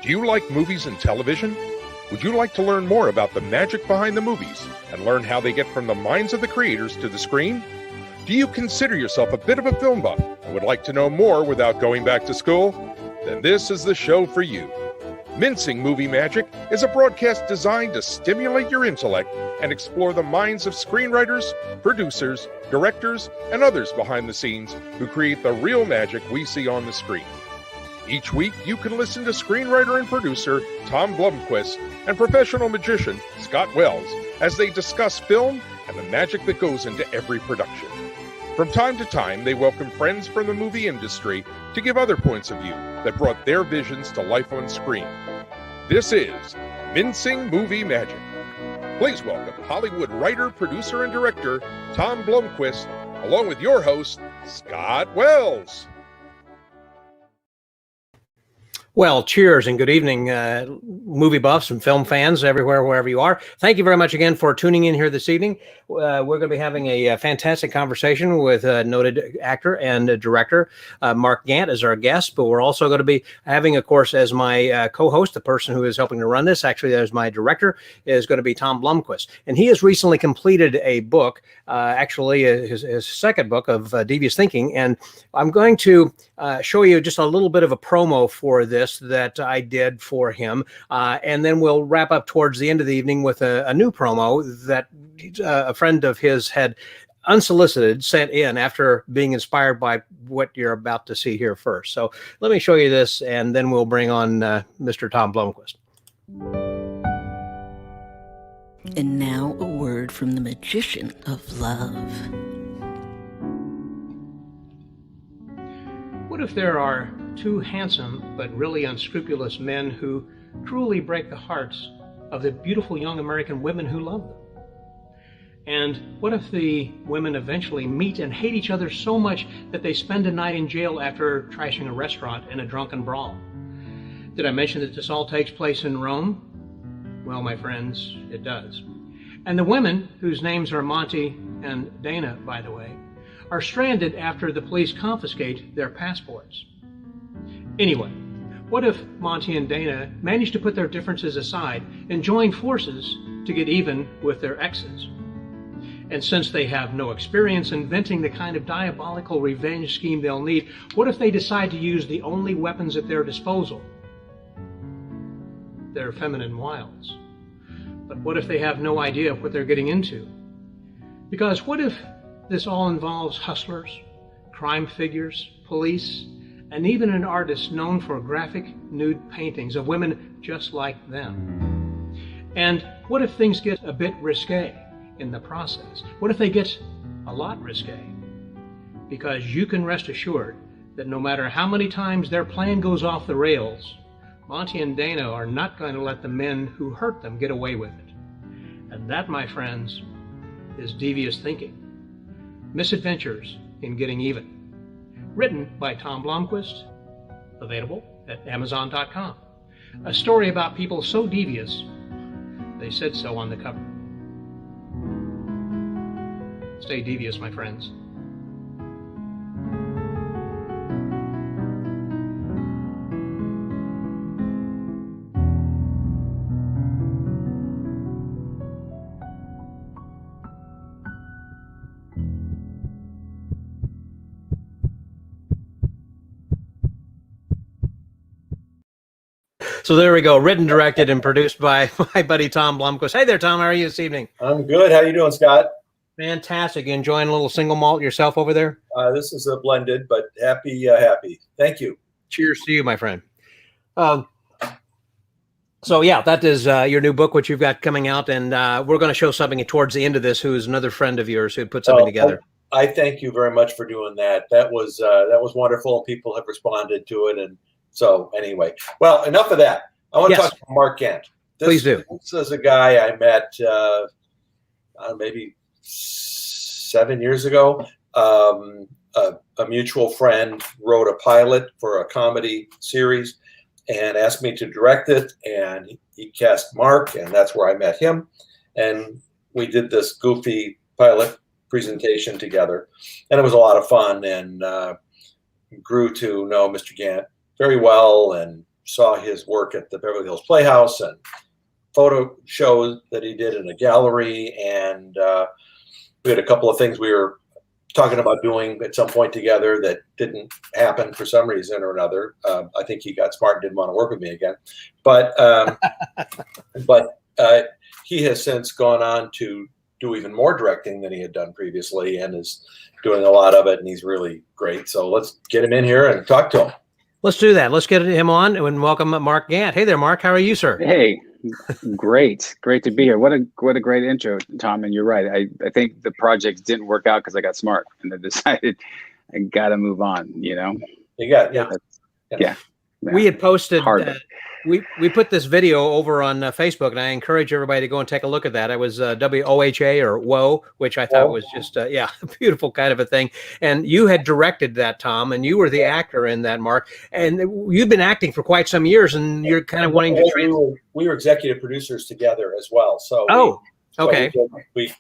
Do you like movies and television? Would you like to learn more about the magic behind the movies and learn how they get from the minds of the creators to the screen? Do you consider yourself a bit of a film buff and would like to know more without going back to school? Then this is the show for you. Mincing Movie Magic is a broadcast designed to stimulate your intellect and explore the minds of screenwriters, producers, directors, and others behind the scenes who create the real magic we see on the screen. Each week, you can listen to screenwriter and producer Tom Blomquist and professional magician Scott Wells as they discuss film and the magic that goes into every production. From time to time, they welcome friends from the movie industry to give other points of view that brought their visions to life on screen. This is Mincing Movie Magic. Please welcome Hollywood writer, producer, and director Tom Blomquist, along with your host, Scott Wells. Well, cheers and good evening, movie buffs and film fans everywhere, wherever you are. Thank you very much again for tuning in here this evening. We're going to be having a fantastic conversation with noted actor and director Mark Gant as our guest, but we're also going to be having, of course, as my co-host, the person who is helping to run this, actually as my director, is going to be Tom Blomquist. And he has recently completed a book, actually his second book of Devious Thinking, and I'm going to show you just a little bit of a promo for this that I did for him. And then we'll wrap up towards the end of the evening with a new promo that a friend of his had unsolicited sent in after being inspired by what you're about to see here first. So let me show you this, and then we'll bring on Mr. Tom Blomquist. And now a word from the magician of love. What if there are two handsome but really unscrupulous men who truly break the hearts of the beautiful young American women who love them? And what if the women eventually meet and hate each other so much that they spend a night in jail after trashing a restaurant in a drunken brawl? Did I mention that this all takes place in Rome? Well, my friends, it does. And the women, whose names are Monty and Dana, by the way, are stranded after the police confiscate their passports. Anyway, what if Monty and Dana manage to put their differences aside and join forces to get even with their exes? And since they have no experience inventing the kind of diabolical revenge scheme they'll need, what if they decide to use the only weapons at their disposal? Their feminine wiles. But what if they have no idea of what they're getting into? Because what if this all involves hustlers, crime figures, police, and even an artist known for graphic nude paintings of women just like them? And what if things get a bit risque in the process? What if they get a lot risque? Because you can rest assured that no matter how many times their plan goes off the rails, Monty and Dana are not going to let the men who hurt them get away with it. And that, my friends, is Devious Thinking. Misadventures in Getting Even. Written by Tom Blomquist, available at Amazon.com. A story about people so devious, they said so on the cover. Stay devious, my friends. So there we go. Written, directed, and produced by my buddy Tom Blomquist. Hey there, Tom. How are you this evening? I'm good. How you doing, Scott? Fantastic. You enjoying a little single malt yourself over there? This is a blended, but happy. Thank you. Cheers to you, my friend. So yeah, that is your new book, which you've got coming out, and we're going to show something towards the end of this. Who is another friend of yours who put something together? I thank you very much for doing that. That was wonderful. People have responded to it, and so anyway, well, enough of that. I want to talk to Mark Gant. Please do. This is a guy I met maybe 7 years ago. A mutual friend wrote a pilot for a comedy series and asked me to direct it, and he cast Mark, and that's where I met him. And we did this goofy pilot presentation together, and it was a lot of fun, and grew to know Mr. Gant very well, and saw his work at the Beverly Hills Playhouse and photo shows that he did in a gallery, and we had a couple of things we were talking about doing at some point together that didn't happen for some reason or another. I think he got smart and didn't want to work with me again, but he has since gone on to do even more directing than he had done previously, and is doing a lot of it, and he's really great. So let's get him in here and talk to him. Let's do that. Let's get him on and welcome Mark Gant. Hey there, Mark. How are you, sir? Hey, great to be here. What a great intro, Tom. And you're right. I think the project didn't work out because I got smart and I decided I got to move on. You know. Yeah. We had posted. We put this video over on Facebook, and I encourage everybody to go and take a look at that. It was WOHA or WOH, which I thought was just a beautiful kind of a thing. And you had directed that, Tom, and you were the actor in that, Mark. And you've been acting for quite some years, and you're kind of wanting to. We were executive producers together as well. So okay. We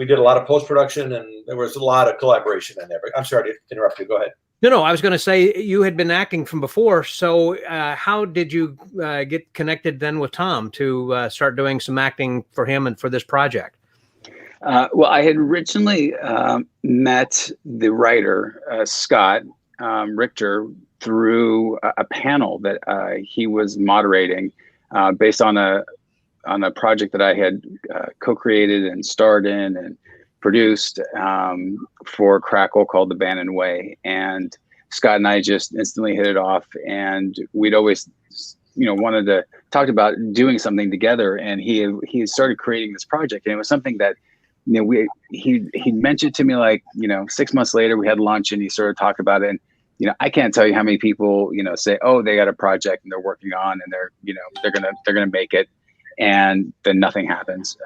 did a lot of post production, and there was a lot of collaboration in there. But I'm sorry to interrupt you. Go ahead. No, I was going to say you had been acting from before. So how did you get connected then with Tom to start doing some acting for him and for this project? Well, I had originally met the writer, Scott Richter, through a panel that he was moderating based on a project that I had co-created and starred in and produced for Crackle called The Bannon Way. And Scott and I just instantly hit it off, and we'd always, wanted to talk about doing something together. And he started creating this project, and it was something that, he mentioned to me, like, 6 months later we had lunch and he sort of talked about it. And, I can't tell you how many people, say, oh, they got a project and they're working on, and they're going to make it. And then nothing happens.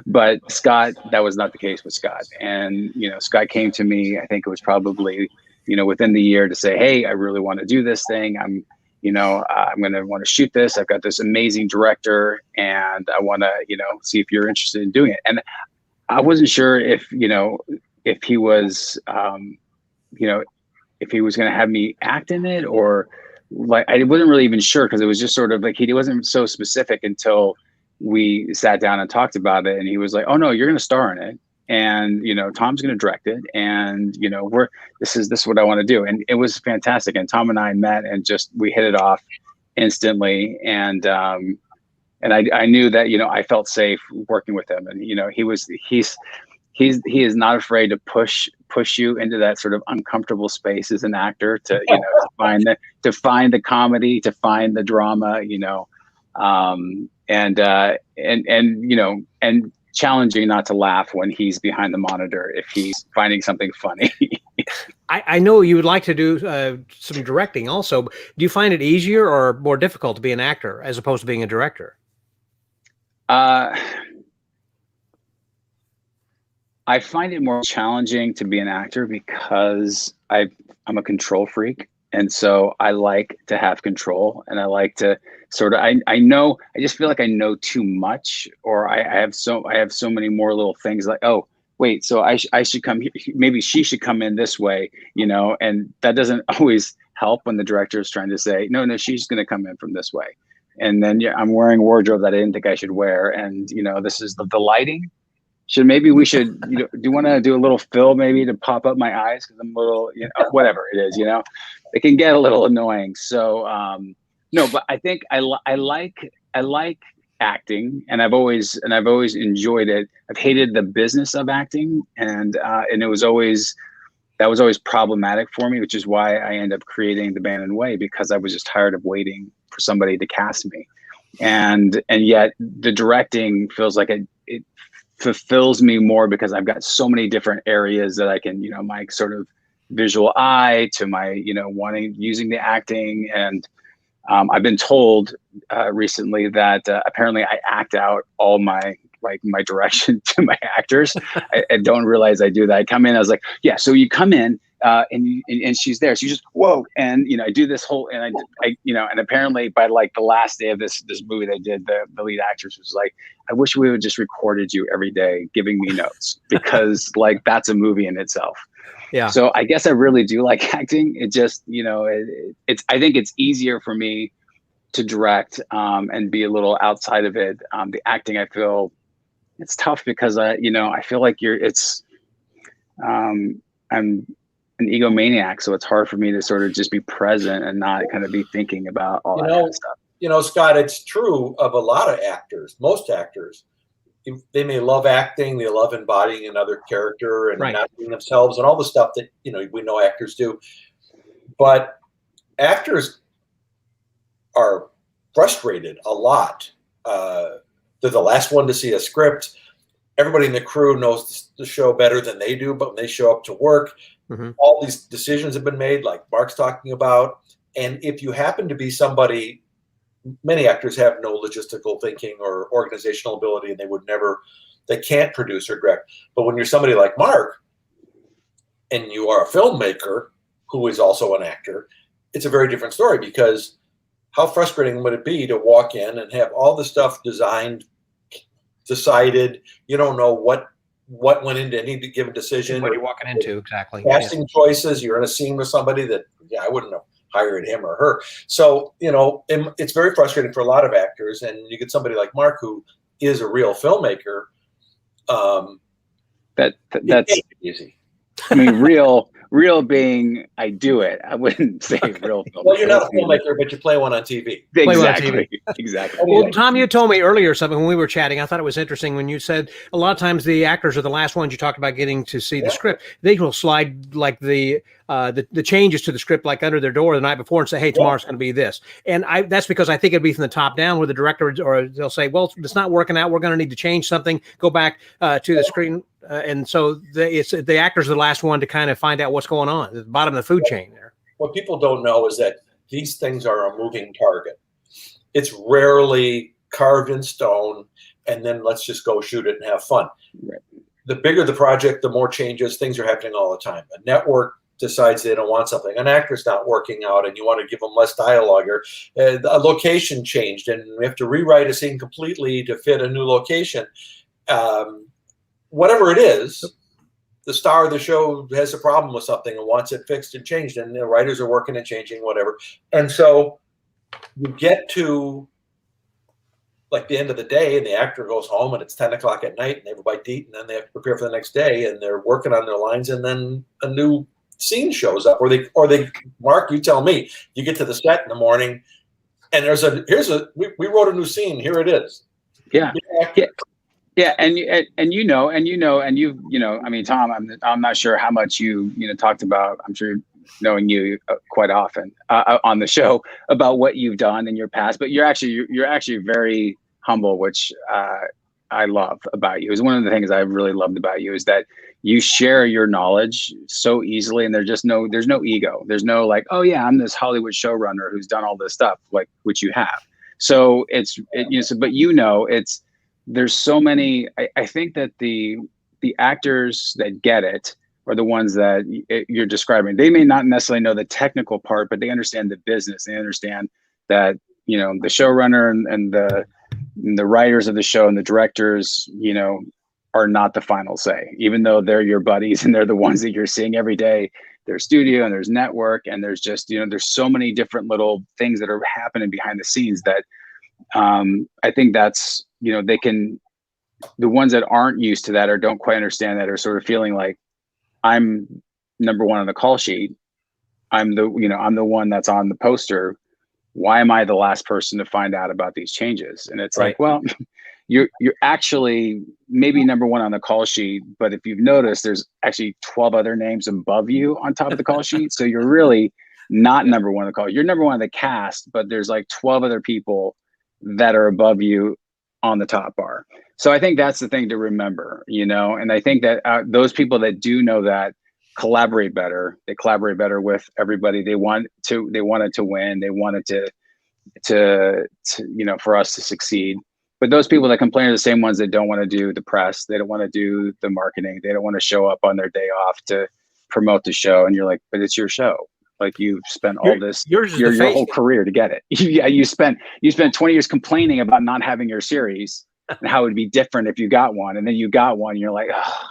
But Scott, that was not the case with Scott. And, Scott came to me, I think it was probably, within the year, to say, hey, I really want to do this thing. I'm going to want to shoot this. I've got this amazing director, and I want to, see if you're interested in doing it. And I wasn't sure if he was, if he was going to have me act in it, or like, I wasn't really even sure, because it was just sort of like, he wasn't so specific until we sat down and talked about it. And he was like, oh no, you're going to star in it. And, Tom's going to direct it. And, this is what I want to do. And it was fantastic. And Tom and I met, and we hit it off instantly. And I knew that, I felt safe working with him. And, he is not afraid to push you into that sort of uncomfortable space as an actor, to to find the comedy, to find the drama, and challenging not to laugh when he's behind the monitor if he's finding something funny. I know you would like to do some directing also. Do you find it easier or more difficult to be an actor as opposed to being a director? I find it more challenging to be an actor because I'm a control freak. And so I like to have control, and I like to sort of, I just feel like I know too much, or I have so many more little things like, oh, wait, so I should come here. Maybe she should come in this way, and that doesn't always help when the director is trying to say, no, she's going to come in from this way. And then I'm wearing a wardrobe that I didn't think I should wear. And, this is the lighting. We should, do you want to do a little fill maybe to pop up my eyes? Cause I'm a little, whatever it is, it can get a little annoying. So, no, but I think I like acting, and I've always enjoyed it. I've hated the business of acting, and that was always problematic for me, which is why I ended up creating The Bannon Way, because I was just tired of waiting for somebody to cast me. And yet the directing feels like it fulfills me more, because I've got so many different areas that I can, my sort of visual eye to my, using the acting. And I've been told recently that apparently I act out all my direction to my actors. I don't realize I do that. I come in, I was like, yeah, so you come in and she's there. She just, whoa. And, I do this whole, and and apparently by like the last day of this movie they did, the lead actress was like, I wish we would just recorded you every day giving me notes, because like that's a movie in itself. Yeah. So I guess I really do like acting. It just, it's, I think it's easier for me to direct and be a little outside of it. The acting, I feel it's tough because I feel like I'm an egomaniac, so it's hard for me to sort of just be present and not kind of be thinking about all that kind of stuff. Scott, it's true of a lot of actors. Most actors, they may love acting, they love embodying another character and not being themselves and all the stuff that we know actors do. But actors are frustrated a lot. They're the last one to see a script. Everybody in the crew knows the show better than they do, but when they show up to work, all these decisions have been made, like Mark's talking about. And if you happen to be somebody, many actors have no logistical thinking or organizational ability, and they can't produce or direct. But when you're somebody like Mark, and you are a filmmaker who is also an actor, it's a very different story, because how frustrating would it be to walk in and have all the stuff designed, decided, you don't know what went into any given decision, what you're walking into, exactly. Casting choices. You're in a scene with somebody that, I wouldn't have hired him or her. So, it's very frustrating for a lot of actors. And you get somebody like Mark, who is a real filmmaker. That's easy. I mean, real being, I do it. I wouldn't say real filmmaker. Well, you're not a filmmaker, but you play one on TV. Exactly. Exactly. Well, Tom, you told me earlier something when we were chatting. I thought it was interesting when you said a lot of times the actors are the last ones you talked about getting to see the script. They will slide like the changes to the script like under their door the night before and say, hey, tomorrow's going to be this. And that's because I think it'd be from the top down, where the director or they'll say, well, it's not working out. We're going to need to change something. Go back to the screen. And so the actors are the last one to kind of find out what's going on at the bottom of the food chain there. What people don't know is that these things are a moving target. It's rarely carved in stone, and then let's just go shoot it and have fun. Right. The bigger the project, the more changes. Things are happening all the time. A network decides they don't want something. An actor's not working out, and you want to give them less dialogue, or a location changed, and we have to rewrite a scene completely to fit a new location. Whatever it is, the star of the show has a problem with something and wants it fixed and changed, and the writers are working and changing, whatever. And so you get to like the end of the day, and the actor goes home, and it's 10 o'clock at night, and they have a bite to eat, and then they have to prepare for the next day, and they're working on their lines, and then a new scene shows up, or they Mark, you tell me, you get to the set in the morning, and we wrote a new scene, here it is. Yeah. Yeah, and you've, I mean, Tom, I'm not sure how much you talked about. I'm sure, knowing you quite often on the show, about what you've done in your past, but you're actually very humble, which I love about you. Is one of the things I really loved about you is that you share your knowledge so easily, and there's no ego. There's no like, oh yeah, I'm this Hollywood showrunner who's done all this stuff, like, which you have. So there's so many. I think that the actors that get it are the ones that you're describing. They may not necessarily know the technical part, but they understand the business. They understand that the showrunner and the writers of the show and the directors are not the final say, even though they're your buddies and they're the ones that you're seeing every day. There's studio and there's network, and there's just there's so many different little things that are happening behind the scenes that I think that's the ones that aren't used to that or don't quite understand that are sort of feeling like, I'm number one on the call sheet. I'm the one that's on the poster. Why am I the last person to find out about these changes? And it's like, well, you're actually maybe number one on the call sheet, but if you've noticed, there's actually 12 other names above you on top of the call sheet. So you're really not number one on the call. You're number one on the cast, but there's like 12 other people that are above you on the top bar. So I think that's the thing to remember, and I think that those people that do know that collaborate better. They collaborate better with everybody. They wanted to win. They wanted to for us to succeed. But those people that complain are the same ones that don't want to do the press. They don't want to do the marketing. They don't want to show up on their day off to promote the show, and you're like, but it's your show. Like, you've spent all this, yours is your the face. whole career to get it. Yeah, you spent 20 years complaining about not having your series and how it would be different if you got one, and then you got one. And you're like, oh,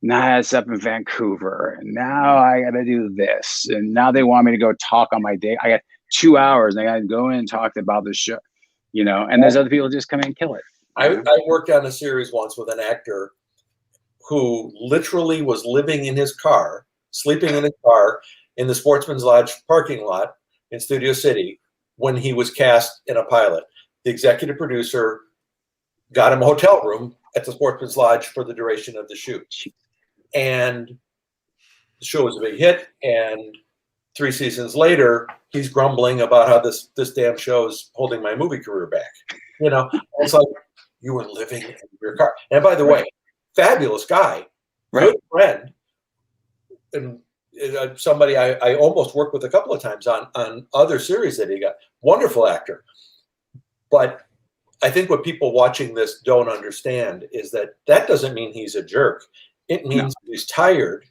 now it's up in Vancouver, and now I got to do this, and now they want me to go talk on my day. I got 2 hours, and I got to go in and talk about the show, And there's other people just come in and kill it. I worked on a series once with an actor who literally was living in his car, sleeping in his car in the Sportsman's Lodge parking lot in Studio City when he was cast in a pilot. The executive producer got him a hotel room at the Sportsman's Lodge for the duration of the shoot. And the show was a big hit. And 3 seasons later, he's grumbling about how this damn show is holding my movie career back. It's like, you were living in your car. And by the way, fabulous guy, good friend, and somebody I almost worked with a couple of times on other series that he got. Wonderful actor. But I think what people watching this don't understand is that doesn't mean he's a jerk. It means he's tired,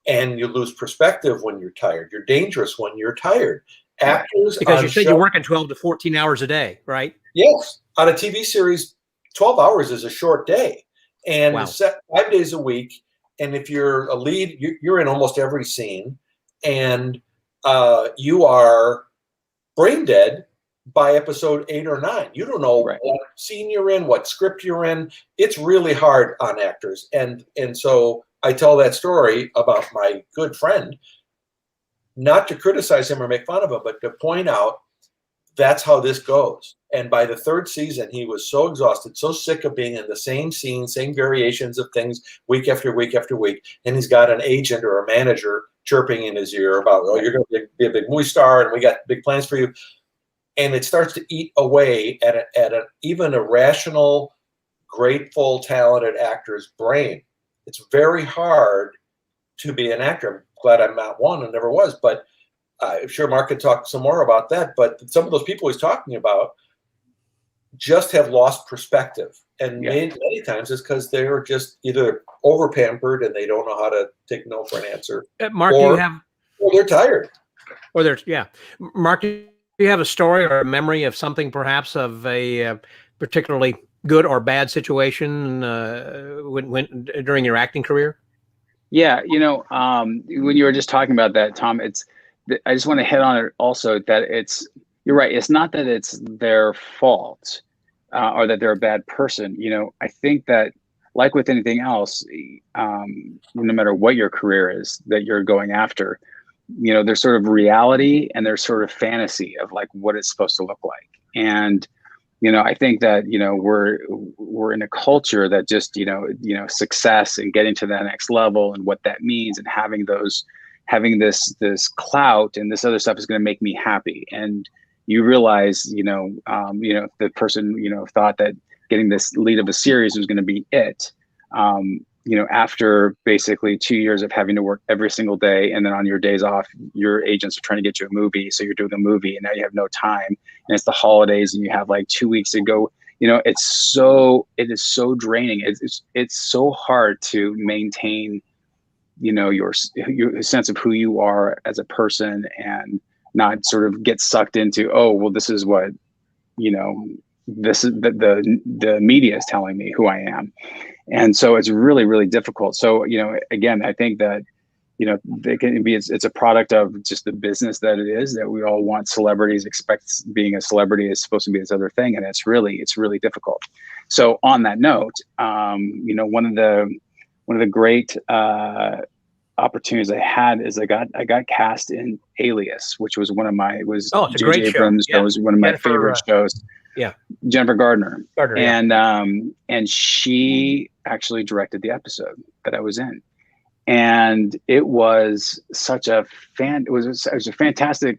and you lose perspective when you're tired. You're dangerous when you're tired. Actors, because you said you're working 12 to 14 hours a day, right? Yes. On a TV series, 12 hours is a short day. And set 5 days a week. And if you're a lead, you're in almost every scene, and you are brain dead by episode 8 or 9. You don't know what scene you're in, what script you're in. It's really hard on actors. And so I tell that story about my good friend, not to criticize him or make fun of him, but to point out that's how this goes. And by the 3rd season, he was so exhausted, so sick of being in the same scene, same variations of things week after week after week. And he's got an agent or a manager chirping in his ear about, oh, you're going to be a big movie star, and we got big plans for you. And it starts to eat away at even a rational, grateful, talented actor's brain. It's very hard to be an actor. I'm glad I'm not one and never was, but I'm sure Mark could talk some more about that. But some of those people he's talking about just have lost perspective. And many times it's because they're just either over pampered and they don't know how to take no for an answer. Mark, or they're tired. Mark, do you have a story or a memory of something, perhaps of a particularly good or bad situation when during your acting career? Yeah, when you were just talking about that, Tom, I just want to hit on it also that you're right. It's not that it's their fault or that they're a bad person. I think that, like with anything else, no matter what your career is that you're going after, there's sort of reality and there's sort of fantasy of like what it's supposed to look like. And, I think that, we're in a culture that just, success and getting to that next level and what that means, and having this clout and this other stuff is going to make me happy. And you realize, the person, thought that getting this lead of a series was going to be it. After basically 2 years of having to work every single day, and then on your days off, your agents are trying to get you a movie. So you're doing a movie and now you have no time, and it's the holidays and you have like 2 weeks to go. It is so draining. It's so hard to maintain, your sense of who you are as a person, and not sort of get sucked into, oh, well, this is what, this is the media is telling me who I am. And so it's really, really difficult. So, again, I think that, they can be, it's a product of just the business that it is, that we all want celebrities, expect being a celebrity is supposed to be this other thing. And it's really difficult. So on that note, one of the great opportunities I had is I got cast in Alias, which was it's a great Abrams. show. Yeah. That was one of my favorite shows. Jennifer Gardner. And she actually directed the episode that I was in, and it was such a it was a fantastic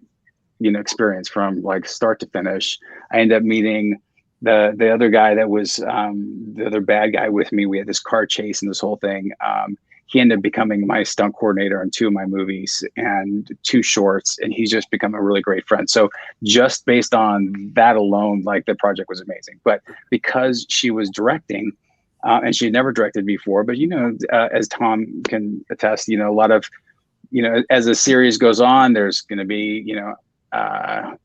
experience from like start to finish. I ended up meeting the other guy that was the other bad guy with me. We had this car chase and this whole thing. He ended up becoming my stunt coordinator on 2 of my movies and 2 shorts, and he's just become a really great friend. So just based on that alone, like, the project was amazing. But because she was directing, and she had never directed before, but as Tom can attest, a lot of you know, as the series goes on, there's going to be, you know,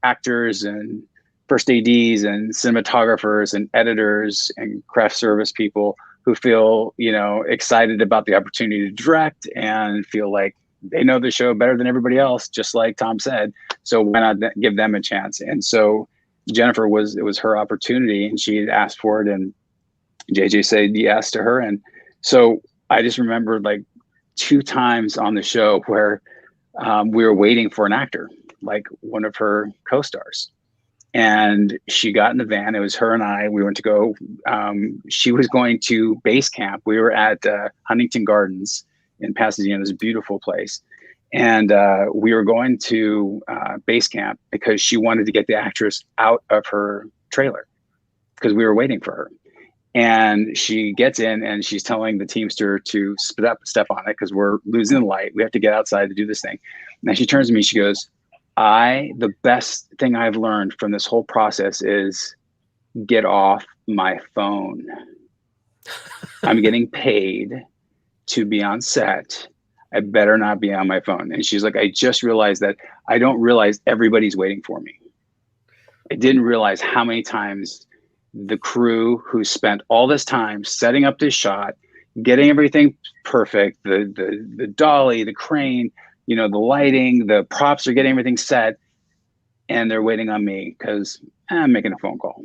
actors and first ADs and cinematographers and editors and craft service people who feel, you know, excited about the opportunity to direct and feel like they know the show better than everybody else, just like Tom said. So why not give them a chance? And so Jennifer it was her opportunity, and she had asked for it, and JJ said yes to her. And so I just remembered like 2 times on the show where we were waiting for an actor, like one of her co-stars. And she got in the van. It was her and I. We went to go. She was going to base camp. We were at Huntington Gardens in Pasadena. It's a beautiful place. And we were going to base camp because she wanted to get the actress out of her trailer because we were waiting for her. And she gets in and she's telling the Teamster to step on it because we're losing the light. We have to get outside to do this thing. And she turns to me, she goes, the best thing I've learned from this whole process is get off my phone. I'm getting paid to be on set. I better not be on my phone. And she's like, I just realized that I don't realize everybody's waiting for me. I didn't realize how many times the crew who spent all this time setting up this shot, getting everything perfect, the dolly, the crane, you know, the lighting, the props are getting everything set, and they're waiting on me because I'm making a phone call.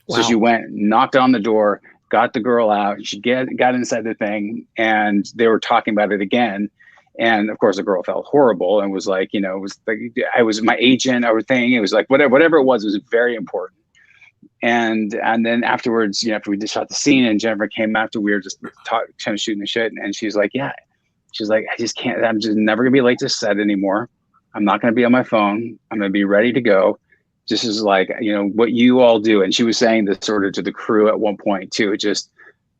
Wow. So she went, knocked on the door, got the girl out. She got inside the thing, and they were talking about it again. And of course, the girl felt horrible and was like, you know, it was like I was my agent, everything. It was like whatever it was very important. And then afterwards, you know, after we just shot the scene, and Jennifer came after, we were just kind of shooting the shit, and she's like, yeah. She's like, I just can't, I'm just never gonna be late to set anymore. I'm not gonna be on my phone. I'm gonna be ready to go. This is like, you know, what you all do. And she was saying this sort of to the crew at one point too.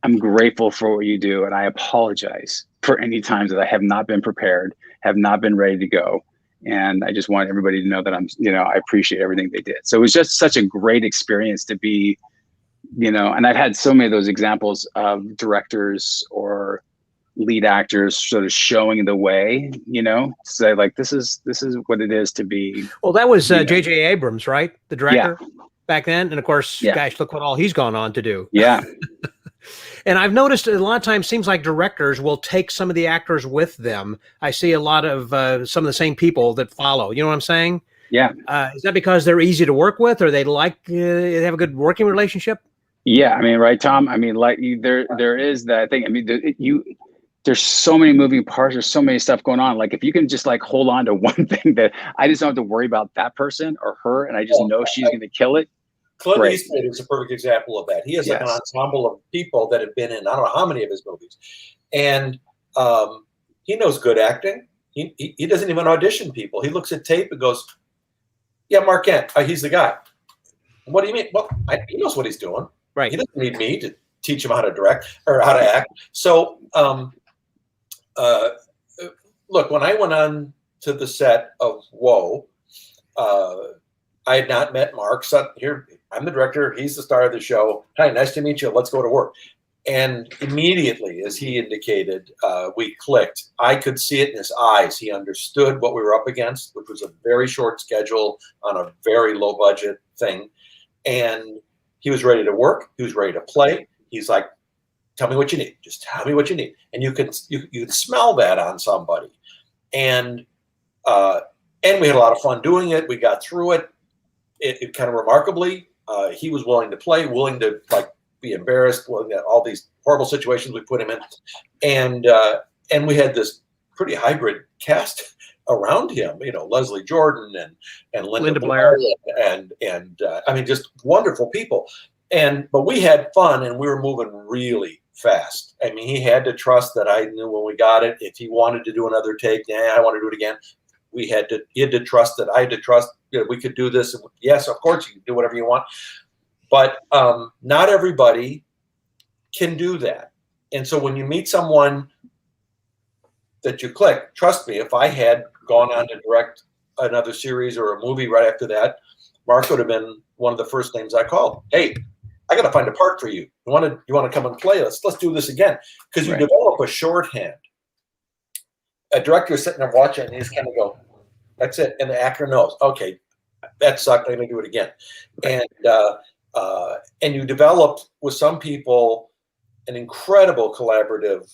I'm grateful for what you do. And I apologize for any times that I have not been prepared, have not been ready to go. And I just want everybody to know that I appreciate everything they did. So it was just such a great experience to be, you know, and I've had so many of those examples of directors or lead actors sort of showing the way, you know, say like, this is what it is to be. Well, that was J.J. Abrams, right? The director back then. And of course, gosh, look what all he's gone on to do. Yeah. And I've noticed a lot of times seems like directors will take some of the actors with them. I see a lot of some of the same people that follow. You know what I'm saying? Yeah. Is that because they're easy to work with, or they they have a good working relationship? Yeah. I mean, right, Tom? I mean, like there is that thing. I mean, there's so many moving parts. There's so many stuff going on. Like if you can just like hold on to one thing that I just don't have to worry about that person or her, and I just know she's going to kill it. Clint Eastwood is a perfect example of that. He has like an ensemble of people that have been in I don't know how many of his movies, and he knows good acting. He doesn't even audition people. He looks at tape and goes, "Yeah, Mark Kent, he's the guy." What do you mean? Well, he knows what he's doing. Right. He doesn't need me to teach him how to direct or how to act. So, look, when I went on to the set of Whoa, I had not met Mark. So here, I'm the director. He's the star of the show. Hi, nice to meet you. Let's go to work. And immediately, as he indicated, we clicked. I could see it in his eyes. He understood what we were up against, which was a very short schedule on a very low budget thing. And he was ready to work. He was ready to play. He's like, tell me what you need. Just tell me what you need. And you can smell that on somebody. And we had a lot of fun doing it. We got through it. It kind of remarkably, he was willing to play, willing to like be embarrassed, all these horrible situations we put him in. And we had this pretty hybrid cast around him, you know, Leslie Jordan and Linda Blair and I mean, just wonderful people. But we had fun and we were moving really fast. I mean, he had to trust that I knew when we got it. If he wanted to do another take, I want to do it again. He had to trust that I had to trust, you know, we could do this. And yes, of course, you can do whatever you want. But not everybody can do that. And so when you meet someone that you click, trust me, if I had gone on to direct another series or a movie right after that, Mark would have been one of the first names I called. Hey, I got to find a part for you. You want to come and play? Let's do this again, because you develop a shorthand. a director is sitting there watching, and he's kind of go, "That's it," and the actor knows, okay, that sucked. I'm going to do it again, and you developed with some people an incredible collaborative,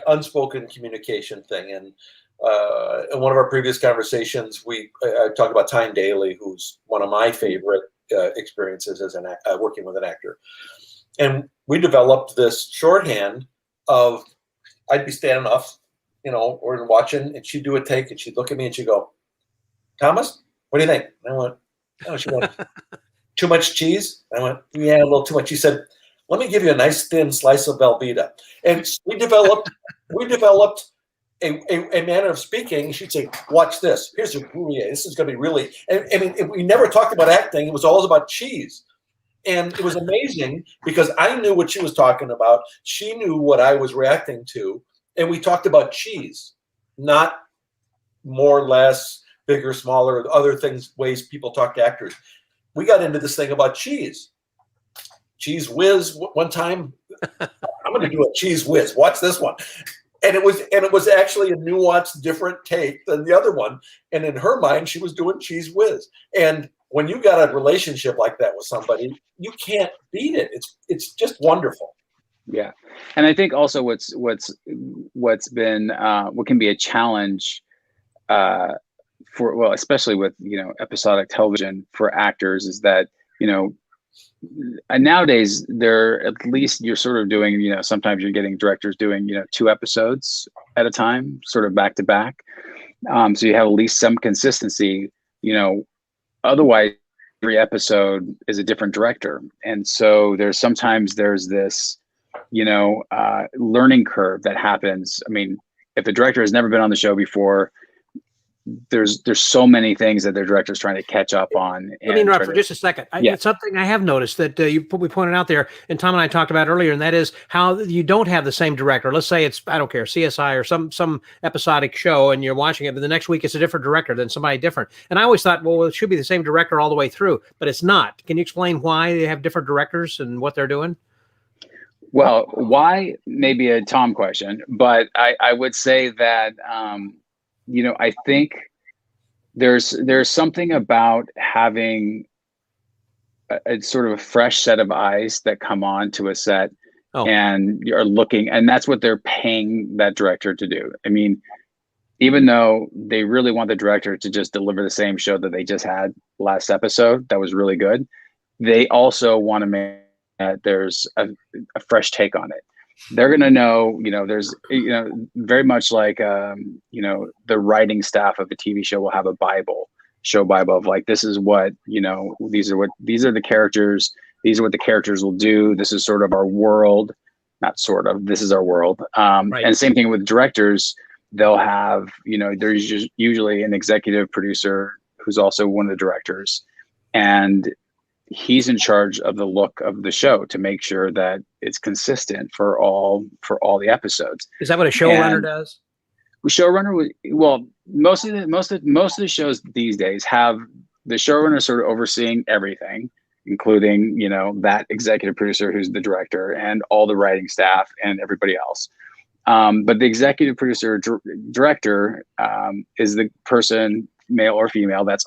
unspoken communication thing. And in one of our previous conversations, I talked about Tyne Daly, who's one of my favorite experiences as working with an actor. And we developed this shorthand of, I'd be standing off, or watching, and she'd do a take, and she'd look at me and she'd go, "Thomas, what do you think?" And I went, "Oh," she went, "Too much cheese?" I went, "Yeah, a little too much." She said, "Let me give you a nice thin slice of Velveeta." And we developed a manner of speaking. She'd say, "Watch this. Here's a Gruyere. This is going to be really." And I mean, we never talked about acting. It was always about cheese. And it was amazing because I knew what she was talking about. She knew what I was reacting to. And we talked about cheese, not more or less, bigger, smaller, other things, ways people talk to actors. We got into this thing about cheese. Cheese whiz one time. I'm going to do a cheese whiz. Watch this one. And it was actually a nuanced, different take than the other one. And in her mind, she was doing cheese whiz. And when you got a relationship like that with somebody, you can't beat it. It's just wonderful. Yeah, and I think also what's been what can be a challenge especially with episodic television for actors is that nowadays they're at least you're sort of doing sometimes you're getting directors doing 2 episodes at a time, sort of back to back, so you have at least some consistency. Otherwise every episode is a different director, and so there's this learning curve that happens. I mean, if the director has never been on the show before, there's so many things that their director's trying to catch up on. Let me interrupt for just a second. Yeah. It's something I have noticed that we pointed out there, and Tom and I talked about earlier, and that is how you don't have the same director. Let's say it's, I don't care, CSI or some episodic show, and you're watching it, but the next week it's a different director than somebody different. And I always thought, well, it should be the same director all the way through, but it's not. Can you explain why they have different directors and what they're doing? Well, why may be a Tom question, but I would say that, I think there's something about having a sort of a fresh set of eyes that come on to a set and you're looking, and that's what they're paying that director to do. I mean, even though they really want the director to just deliver the same show that they just had last episode, that was really good, they also want to make that there's a fresh take on it. They're going to know, there's, very much like, the writing staff of a TV show will have a show Bible of like, this is what, these are the characters. These are what the characters will do. This is sort of our world, not sort of, this is our world. Right. And same thing with directors. They'll have, there's usually an executive producer who's also one of the directors, and he's in charge of the look of the show to make sure that it's consistent for all the episodes. Is that what a showrunner does? Showrunner, well, most of the shows these days have the showrunner sort of overseeing everything, including that executive producer who's the director and all the writing staff and everybody else. But the executive producer director is the person, male or female, that's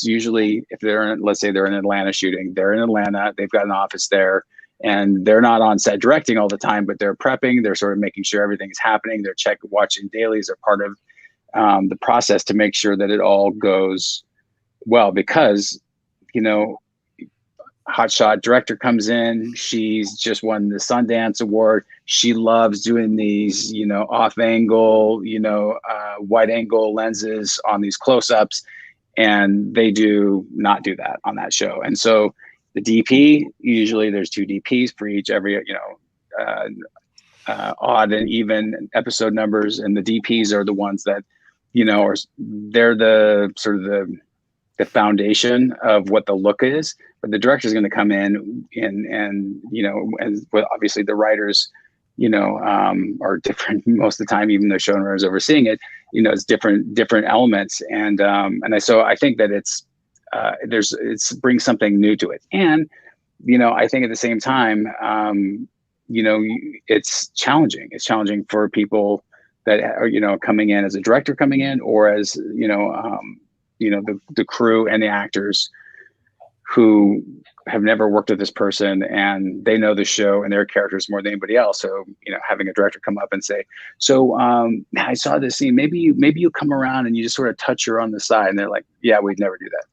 usually, if let's say they're in Atlanta shooting, they're in Atlanta, they've got an office there, and they're not on set directing all the time, but they're prepping, they're sort of making sure everything's happening, they're watching dailies, are part of the process to make sure that it all goes well, because hotshot director comes in, she's just won the Sundance Award, she loves doing these off angle wide angle lenses on these close-ups, and they do not do that on that show. And so the DP, usually there's 2 DPs for every odd and even episode numbers, and the DPs are the ones that they're the sort of the foundation of what the look is. But the director is going to come in and obviously the writers are different most of the time, even though showrunners overseeing it, it's different elements. And so I think that it's brings something new to it. And, I think at the same time, it's challenging. It's challenging for people that are, coming in as a director coming in, or as, the crew and the actors who have never worked with this person and they know the show and their characters more than anybody else. So, having a director come up and say, so I saw this scene, maybe you come around and you just sort of touch her on the side. And they're like, yeah, we'd never do that.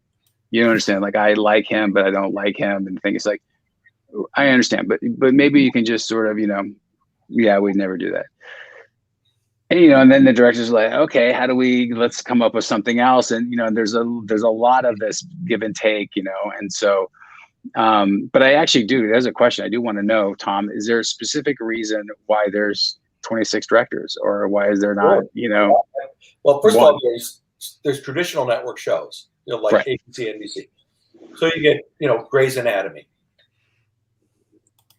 You understand? Like, I like him, but I don't like him. And the thing is, like, I understand, but maybe you can just sort of, yeah, we'd never do that. And, and then the director's like, okay, let's come up with something else. And, there's a lot of this give and take, and so, but I actually there's a question I do want to know, Tom, is there a specific reason why there's 26 directors, or why is there not, Well, first of all, there's traditional network shows, like right. ABC, NBC. So you get, Grey's Anatomy.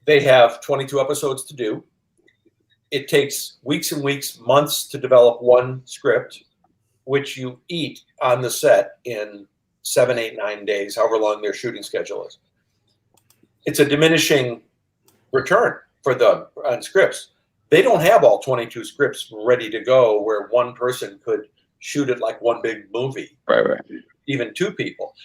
They have 22 episodes to do. It takes weeks and weeks, months to develop one script, which you eat on the set in 7, 8, 9 days, however long their shooting schedule is. It's a diminishing return for them on scripts. They don't have all 22 scripts ready to go where one person could shoot it like one big movie, right. Even two people.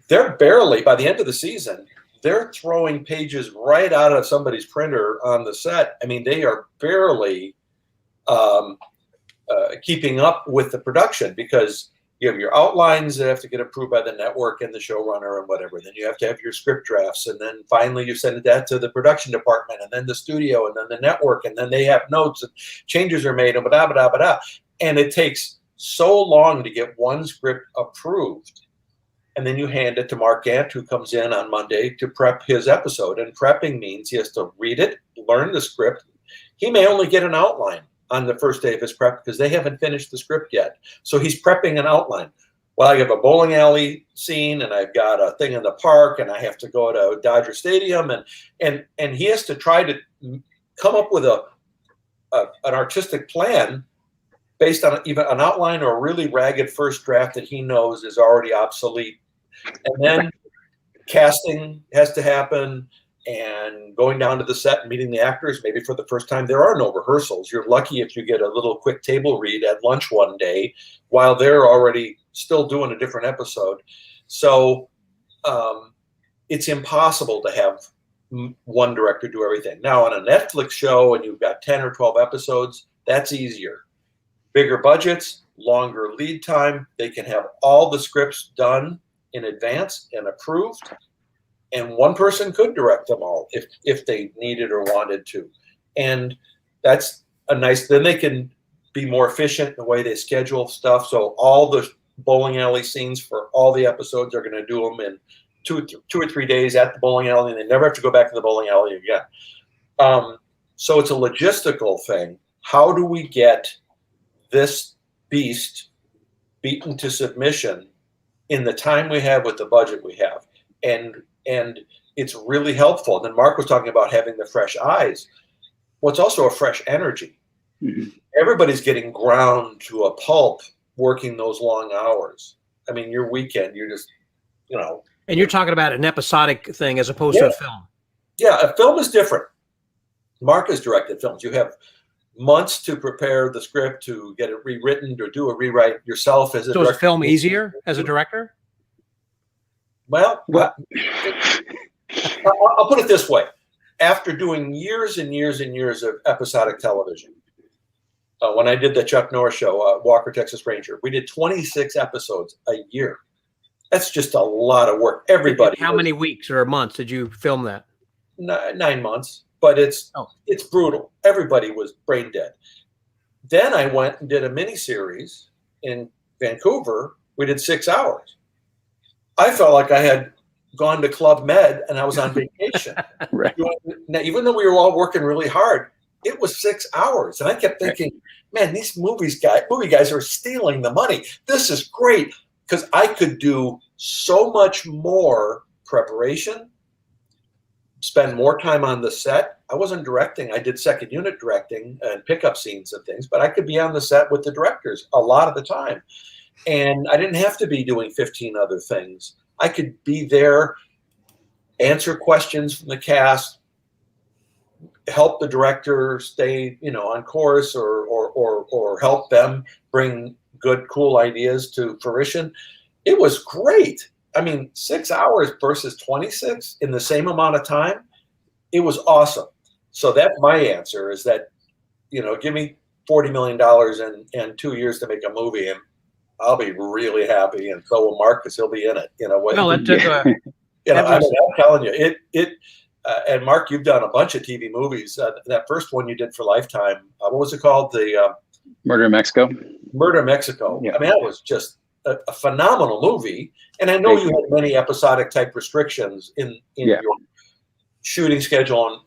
They're barely, by the end of the season, they're throwing pages right out of somebody's printer on the set. I mean, they are barely keeping up with the production, because you have your outlines that have to get approved by the network and the showrunner and whatever. Then you have to have your script drafts. And then finally you send that to the production department, and then the studio, and then the network. And then they have notes and changes are made and blah, blah, blah, blah. And it takes so long to get one script approved. And then you hand it to Mark Gant, who comes in on Monday to prep his episode. And prepping means he has to read it, learn the script. He may only get an outline on the first day of his prep because they haven't finished the script yet. So he's prepping an outline. Well, I have a bowling alley scene, and I've got a thing in the park, and I have to go to Dodger Stadium, and he has to try to come up with an artistic plan based on even an outline or a really ragged first draft that he knows is already obsolete. And then casting has to happen, and going down to the set and meeting the actors, maybe for the first time. There are no rehearsals. You're lucky if you get a little quick table read at lunch one day while they're already still doing a different episode. So it's impossible to have one director do everything. Now, on a Netflix show and you've got 10 or 12 episodes, that's easier. Bigger budgets, longer lead time. They can have all the scripts done in advance and approved. And one person could direct them all if they needed or wanted to. And that's a nice, then they can be more efficient in the way they schedule stuff. So all the bowling alley scenes for all the episodes are going to do them in two or 3 days at the bowling alley, and they never have to go back to the bowling alley again. So it's a logistical thing. How do we get this beast beaten to submission in the time we have with the budget we have? And it's really helpful. And then Mark was talking about having the fresh eyes. Well, it's also a fresh energy. Mm-hmm. Everybody's getting ground to a pulp working those long hours. I mean, your weekend, you're just, And you're talking about an episodic thing as opposed to a film. Yeah, a film is different. Mark has directed films. You have months to prepare the script, to get it rewritten, or do a rewrite yourself as a director. So is film easier as a director? Well, I'll put it this way. After doing years and years and years of episodic television, when I did the Chuck Norris show, Walker, Texas Ranger, we did 26 episodes a year. That's just a lot of work. Everybody. How many weeks or months did you film that? 9 months, but it's brutal. Everybody was brain dead. Then I went and did a miniseries in Vancouver. We did 6 hours. I felt like I had gone to Club Med and I was on vacation. Right. Now, even though we were all working really hard, it was 6 hours. And I kept thinking, man, these movie guys are stealing the money. This is great, because I could do so much more preparation, spend more time on the set. I wasn't directing. I did second unit directing and pickup scenes and things, but I could be on the set with the directors a lot of the time. And I didn't have to be doing 15 other things. I could be there, answer questions from the cast, help the director stay, on course, or help them bring good, cool ideas to fruition. It was great. I mean, 6 hours versus 26 in the same amount of time. It was awesome. So that's my answer, is that, give me $40 million and 2 years to make a movie, and I'll be really happy. And so will Mark, because he'll be in it. Well, that took I'm telling you, and Mark, you've done a bunch of TV movies. That first one you did for Lifetime, what was it called? The Murder in Mexico. Murder in Mexico. Yeah. I mean, that was just a phenomenal movie. And I know you had many episodic type restrictions in your shooting schedule,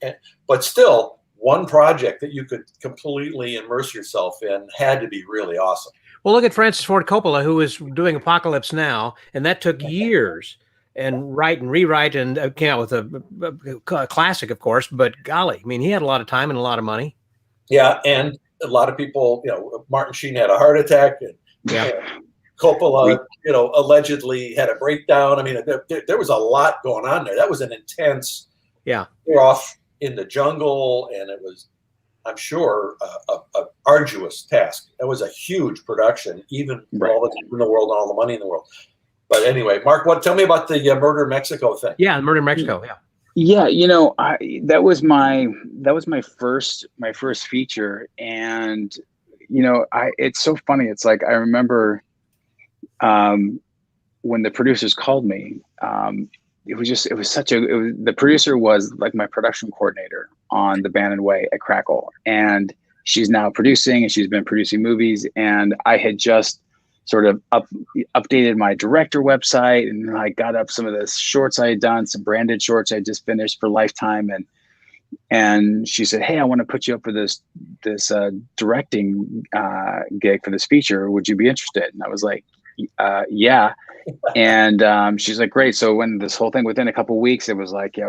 but still, one project that you could completely immerse yourself in had to be really awesome. Well, look at Francis Ford Coppola, who is doing Apocalypse Now, and that took years. And write and rewrite, and came out with a classic, of course. But golly, I mean, he had a lot of time and a lot of money. Yeah, and a lot of people, Martin Sheen had a heart attack, and Coppola, allegedly had a breakdown. I mean, there was a lot going on there. That was an intense. Yeah. We're off in the jungle, and it was, I'm sure, a arduous task. It was a huge production, even with all the time in the world and all the money in the world. But anyway, Mark, tell me about the Murder in Mexico thing. Yeah, Murder in Mexico. Yeah. Yeah, that was my first feature, and it's so funny. It's like I remember when the producers called me. The producer was like my production coordinator on The Bannon Way at Crackle, and she's now producing, and she's been producing movies, and I had just sort of updated my director website, and I got up some of the shorts I had done, some branded shorts I just finished for Lifetime, and she said, "Hey, I want to put you up for this directing gig for this feature. Would you be interested?" And I was like, "Yeah." And she's like, "Great." So when this whole thing, within a couple of weeks, it was like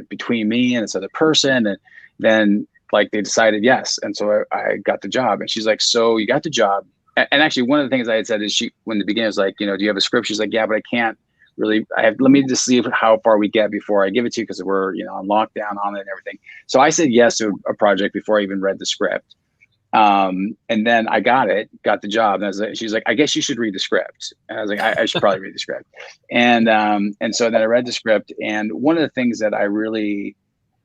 between me and this other person, and then like they decided yes, and so I got the job. And she's like, "So you got the job." And actually, one of the things I had said is when the beginning was like, do you have a script? She's like, "Yeah, but I can't really. Let me just see how far we get before I give it to you, because we're on lockdown on it and everything." So I said yes to a project before I even read the script. And then I got the job. And she's like, "I guess you should read the script." And I was like, I should probably read the script. And so then I read the script. And one of the things that I really,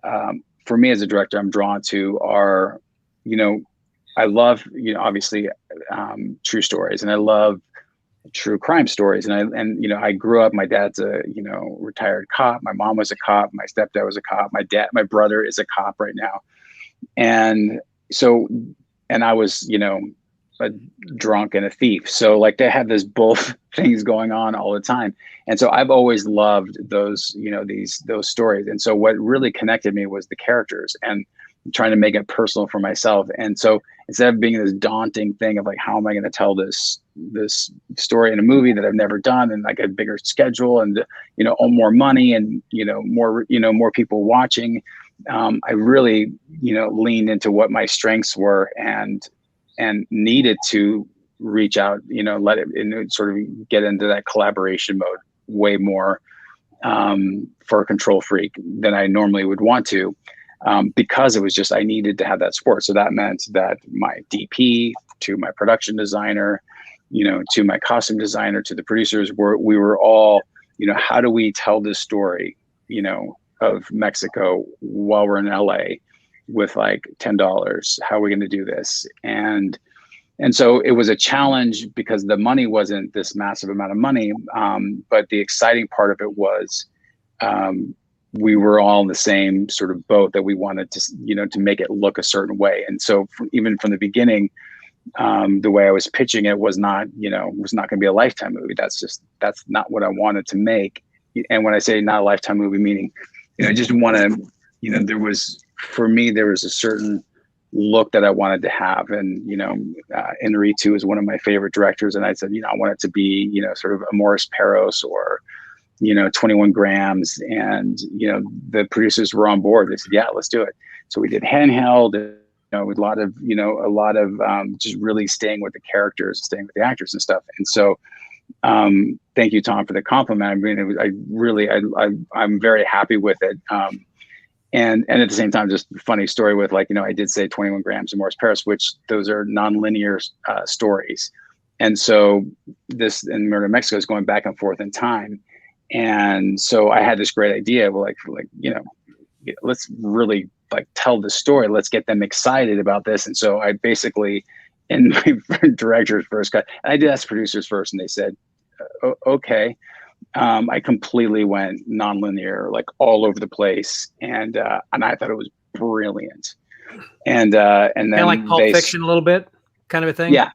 for me as a director, I'm drawn to are, I love, obviously, true stories, and I love true crime stories. And I grew up, my dad's a, retired cop. My mom was a cop. My stepdad was a cop. My brother is a cop right now. And so, and I was, a drunk and a thief. So like they have this both things going on all the time. And so I've always loved those, those stories. And so what really connected me was the characters and trying to make it personal for myself. And so instead of being this daunting thing of like, how am I going to tell this story in a movie that I've never done, and like a bigger schedule and, more money and, more people watching, I really, leaned into what my strengths were and needed to reach out, let it and sort of get into that collaboration mode way more for a control freak than I normally would want to. Because it was just, I needed to have that support. So that meant that my DP, to my production designer, to my costume designer, to the producers, we were all, how do we tell this story, of Mexico while we're in LA with like $10? How are we going to do this? And so it was a challenge because the money wasn't this massive amount of money. But the exciting part of it was, we were all in the same sort of boat that we wanted to, to make it look a certain way. And so even from the beginning, the way I was pitching it was not going to be a Lifetime movie. That's not what I wanted to make. And when I say not a Lifetime movie, meaning, I just want to, for me, there was a certain look that I wanted to have. And, Inarritu is one of my favorite directors. And I said, I want it to be, sort of a Morris Peros or, 21 grams. And, the producers were on board. They said, yeah, let's do it. So we did handheld, with a lot of just really staying with the characters, staying with the actors and stuff. And so, thank you, Tom, for the compliment. I mean, I'm very happy with it. And at the same time, just a funny story with like, I did say 21 grams of Morris Paris, which those are nonlinear stories. And so this in Murder in Mexico is going back and forth in time. And so I had this great idea, let's really like tell the story. Let's get them excited about this. And so I basically, in my director's first cut, and I did ask producers first, and they said, okay. I completely went nonlinear, like all over the place, and I thought it was brilliant. And then kind of like Pulp Fiction, a little bit, kind of a thing. Yeah.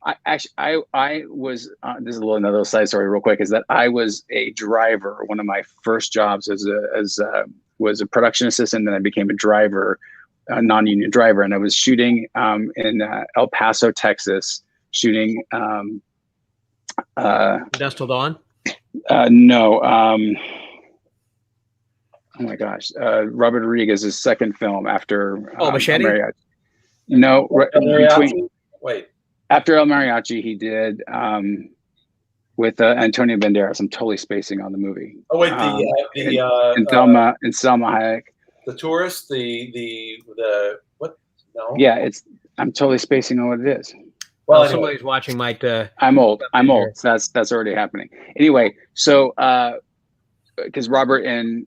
I was. This is another side story, real quick. Is that I was a driver. One of my first jobs was a production assistant. Then I became a driver, a non-union driver, and I was shooting in El Paso, Texas, shooting. Dusk Till Dawn. No. Oh my gosh. Robert Rodriguez's second film after Machete? No, Wait. After El Mariachi, he did with Antonio Banderas. I'm totally spacing on the movie. Oh wait, and Selma Hayek. The Tourist, the what? No. Yeah, I'm totally spacing on what it is. Well, anyway. Somebody's watching might. I'm old. So that's already happening. Anyway, so because Robert and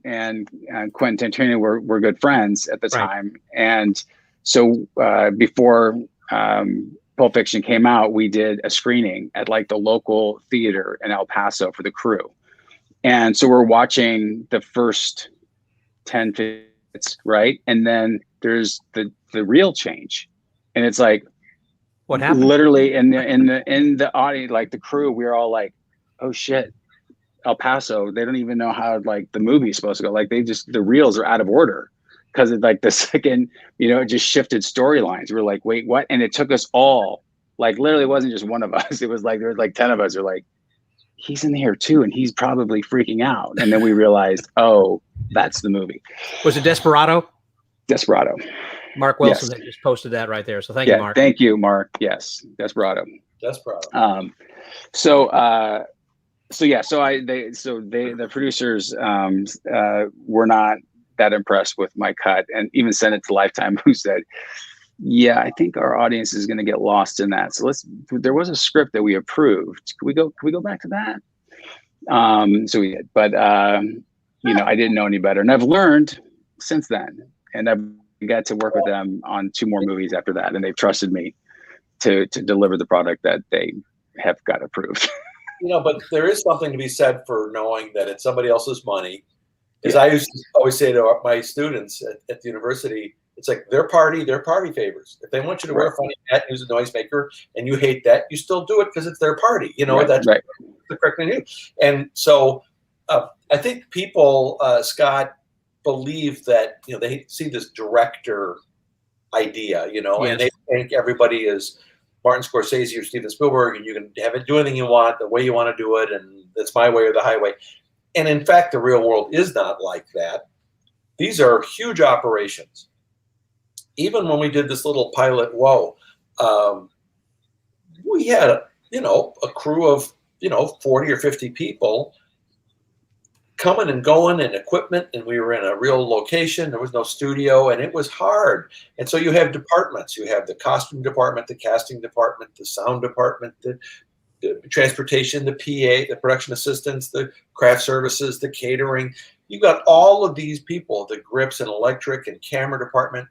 Quentin Tarantino were good friends at the time, and so before Pulp Fiction came out, we did a screening at like the local theater in El Paso for the crew, and so we're watching the first 10 minutes, right, and then there's the real change, and it's like. What happened? Literally in the audience, like the crew, we were all like, "Oh shit, El Paso! They don't even know how like the movie's supposed to go. Like the reels are out of order because it's like the second, it just shifted storylines. We're like, wait, what? And it took us all, like literally, it wasn't just one of us. It was like there was like 10 of us. We're like, he's in here too, and he's probably freaking out. And then we realized, oh, that's the movie. Was it Desperado? Desperado. Mark Wilson had just posted that right there. So thank you, Mark. Thank you, Mark. Yes, Desperado. Desperado. So the producers were not that impressed with my cut, and even sent it to Lifetime, who said, "Yeah, I think our audience is going to get lost in that. So there was a script that we approved. Can we go back to that?" So we did, but I didn't know any better, and I've learned since then, and I've got to work with them on 2 more movies after that, and they've trusted me to deliver the product that they have got approved. But there is something to be said for knowing that it's somebody else's money. As I used to always say to my students at the university, it's like their party favors. If they want you to wear a funny hat and use a noisemaker and you hate that, you still do it because it's their party. That's the correct thing to do. And so I think people, Scott, believe that they see this director idea, and they think everybody is Martin Scorsese or Steven Spielberg, and you can have it do anything you want, the way you want to do it, and it's my way or the highway. And in fact, the real world is not like that. These are huge operations. Even when we did this little pilot, we had a crew of 40 or 50 people coming and going, and equipment, and we were in a real location. There was no studio, and it was hard. And so you have departments. You have the costume department, the casting department, the sound department, the transportation, the PA, the production assistants, the craft services, the catering. You've got all of these people, the grips and electric and camera department,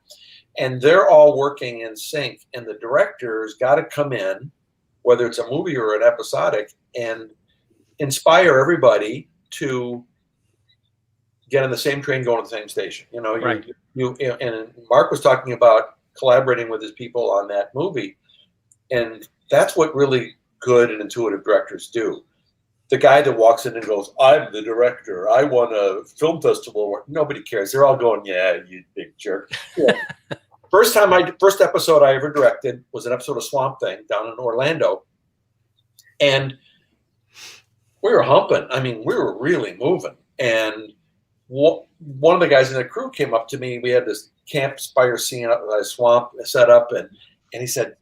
and they're all working in sync. And the director's got to come in, whether it's a movie or an episodic, and inspire everybody to get on the same train, going to the same station. And Mark was talking about collaborating with his people on that movie, and that's what really good and intuitive directors do. The guy that walks in and goes, "I'm the director. I won a film festival award." Nobody cares. They're all going, "Yeah, you big jerk." Yeah. First episode I ever directed was an episode of Swamp Thing down in Orlando, and we were humping. I mean, we were really moving. And one of the guys in the crew came up to me. We had this campfire scene up with a swamp set up, and he said,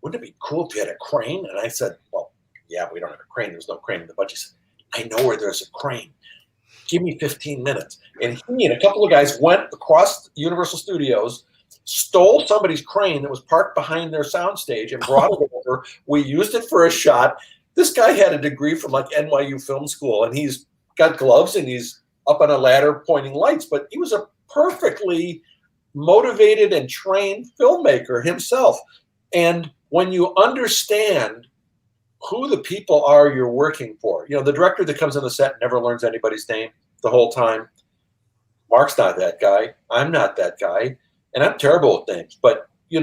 "Wouldn't it be cool if you had a crane?" And I said, "Well, yeah, we don't have a crane. There's no crane in the budget." He said, "I know where there's a crane. Give me 15 minutes. And he and a couple of guys went across Universal Studios, stole somebody's crane that was parked behind their soundstage and brought it over. We used it for a shot. This guy had a degree from like NYU Film School, and he's got gloves and he's up on a ladder pointing lights, but he was a perfectly motivated and trained filmmaker himself. And when you understand who the people are you're working for, the director that comes on the set and never learns anybody's name the whole time. Mark's not that guy. I'm not that guy. And I'm terrible with names. But, you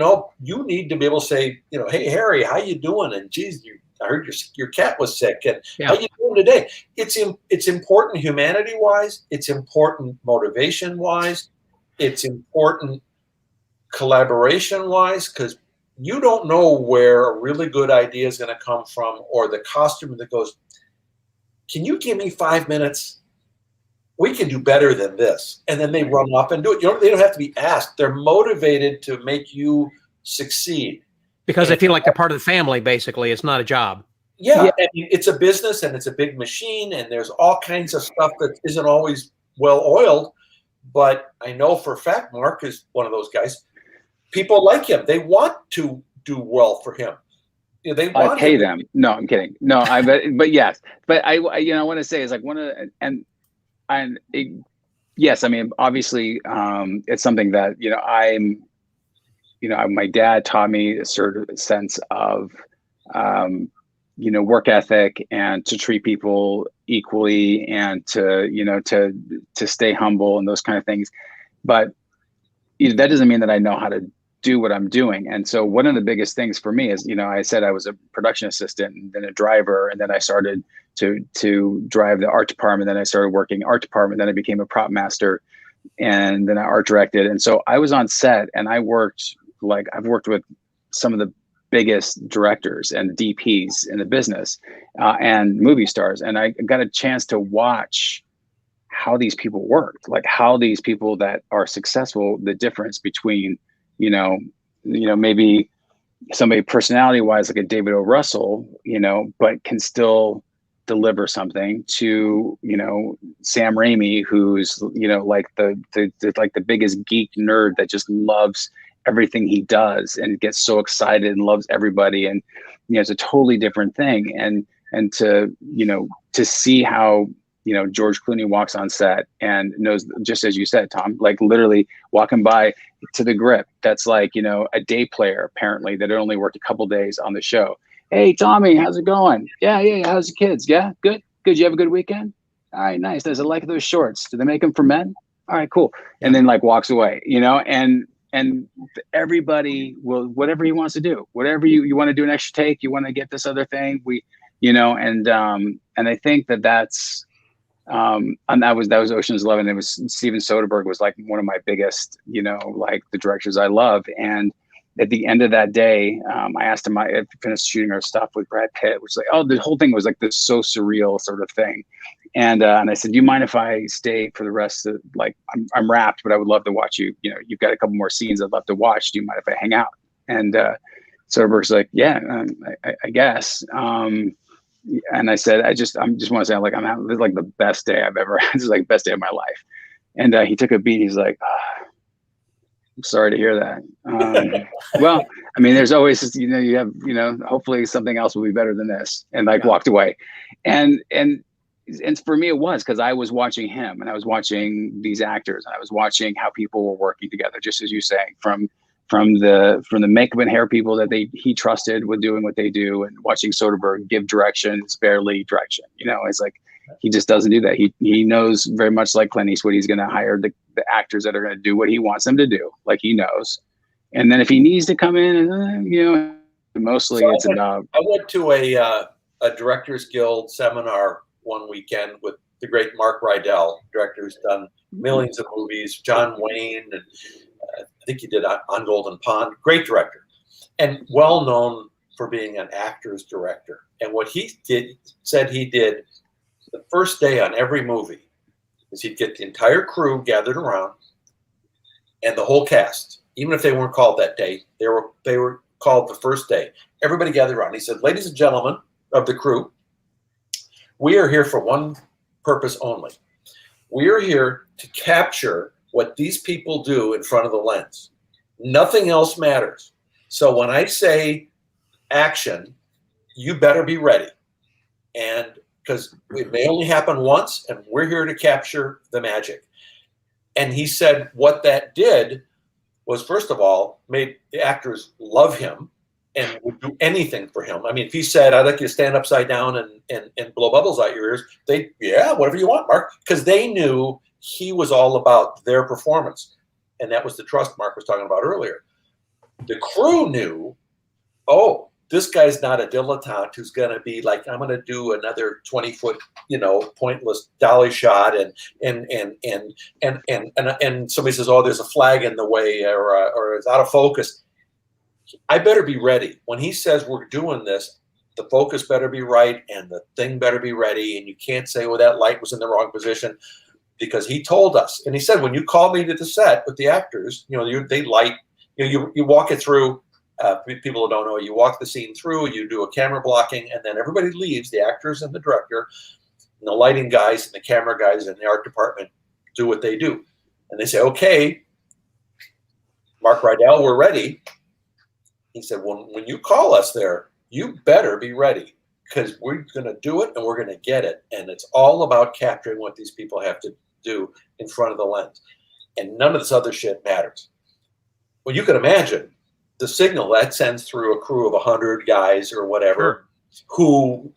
need to be able to say, hey, Harry, how you doing? And geez, I heard your cat was sick. And how you doing today? It's important humanity-wise. It's important motivation-wise. It's important collaboration-wise, because you don't know where a really good idea is going to come from, or the costume that goes, can you give me 5 minutes? We can do better than this. And then they run off and do it. They don't have to be asked. They're motivated to make you succeed. Because they feel like they're part of the family, basically. It's not a job. Yeah. I mean, it's a business and it's a big machine, and there's all kinds of stuff that isn't always well oiled. But I know for a fact Mark is one of those guys. People like him. They want to do well for him. They want I pay them. No, I'm kidding. No, but yes. But I want to say is like one of the, yes, I mean, obviously, it's something that, my dad taught me a certain sense of, work ethic, and to treat people equally, and to stay humble and those kind of things. But that doesn't mean that I know how to do what I'm doing. And so one of the biggest things for me is, I said I was a production assistant and then a driver, and then I started to drive the art department. Then I started working art department. Then I became a prop master, and then I art directed. And so I was on set, and I've worked with some of the biggest directors and DPs in the business, and movie stars. And I got a chance to watch how these people worked, like how these people that are successful, the difference between, maybe somebody personality wise, like a David O. Russell, but can still deliver something, to, Sam Raimi, who's, like the biggest geek nerd that just loves everything he does and gets so excited and loves everybody. And, it's a totally different thing. And to see how, George Clooney walks on set and knows, just as you said, Tom, like literally walking by to the grip. That's like, a day player, apparently, that only worked a couple days on the show. Hey, Tommy, how's it going? Yeah. How's the kids? Yeah. Good. You have a good weekend? All right. Nice. Does it like those shorts? Do they make them for men? All right, cool. And then like walks away, and everybody will, whatever he wants to do, whatever you want to do an extra take, you want to get this other thing, and I think that's, and that was Ocean's 11. It was Steven Soderbergh was like one of my biggest, like the directors I love. And at the end of that day, I asked him, I finished shooting our stuff with Brad Pitt, which was like, oh, the whole thing was like this so surreal sort of thing. And I said, do you mind if I stay for the rest of, like, I'm wrapped, but I would love to watch you. You've got a couple more scenes I'd love to watch. Do you mind if I hang out? And Soderbergh's like, yeah, I guess. And I said, I just want to say, like, this is like the best day I've ever had. This is like the best day of my life. And he took a beat. He's like, I'm sorry to hear that. Well, I mean, there's always, you have, hopefully something else will be better than this. And like walked away. And for me, it was because I was watching him, and I was watching these actors, and I was watching how people were working together, just as you say, from the makeup and hair people that he trusted with doing what they do, and watching Soderbergh give direction, it's barely direction. It's like he just doesn't do that. He knows, very much like Clint Eastwood, he's going to hire the actors that are going to do what he wants them to do, like he knows. And then if he needs to come in, and mostly so it's about. I went to a Directors Guild seminar one weekend with the great Mark Rydell, director who's done millions of movies, John Wayne, and I think he did On Golden Pond. Great director, and well known for being an actor's director. And what he said he did the first day on every movie is he'd get the entire crew gathered around, and the whole cast, even if they weren't called that day, they were called the first day. Everybody gathered around. He said, "Ladies and gentlemen of the crew, we are here for one purpose only. We're here to capture what these people do in front of the lens. Nothing else matters. So when I say action, you better be ready. And because it may only happen once, and we're here to capture the magic. And he said what that did was, first of all, made the actors love him and would do anything for him. I mean, if he said, I'd like you to stand upside down and blow bubbles out your ears, they, yeah, whatever you want, Mark, because they knew he was all about their performance. And that was the trust Mark was talking about earlier. The crew knew, oh, this guy's not a dilettante who's going to be like, I'm going to do another 20-foot, pointless dolly shot, and somebody says, oh, there's a flag in the way, or it's out of focus. I better be ready. When he says we're doing this, the focus better be right, and the thing better be ready, and you can't say, well, that light was in the wrong position, because he told us. And he said, when you call me to the set with the actors, they light, you walk it through. People who don't know, you walk the scene through, you do a camera blocking, and then everybody leaves, the actors and the director, and the lighting guys and the camera guys and the art department do what they do. And they say, okay, Mark Rydell, we're ready. He said, well, when you call us there, you better be ready, because we're going to do it and we're going to get it. And it's all about capturing what these people have to do in front of the lens. And none of this other shit matters. Well, you can imagine the signal that sends through a crew of 100 guys or whatever, who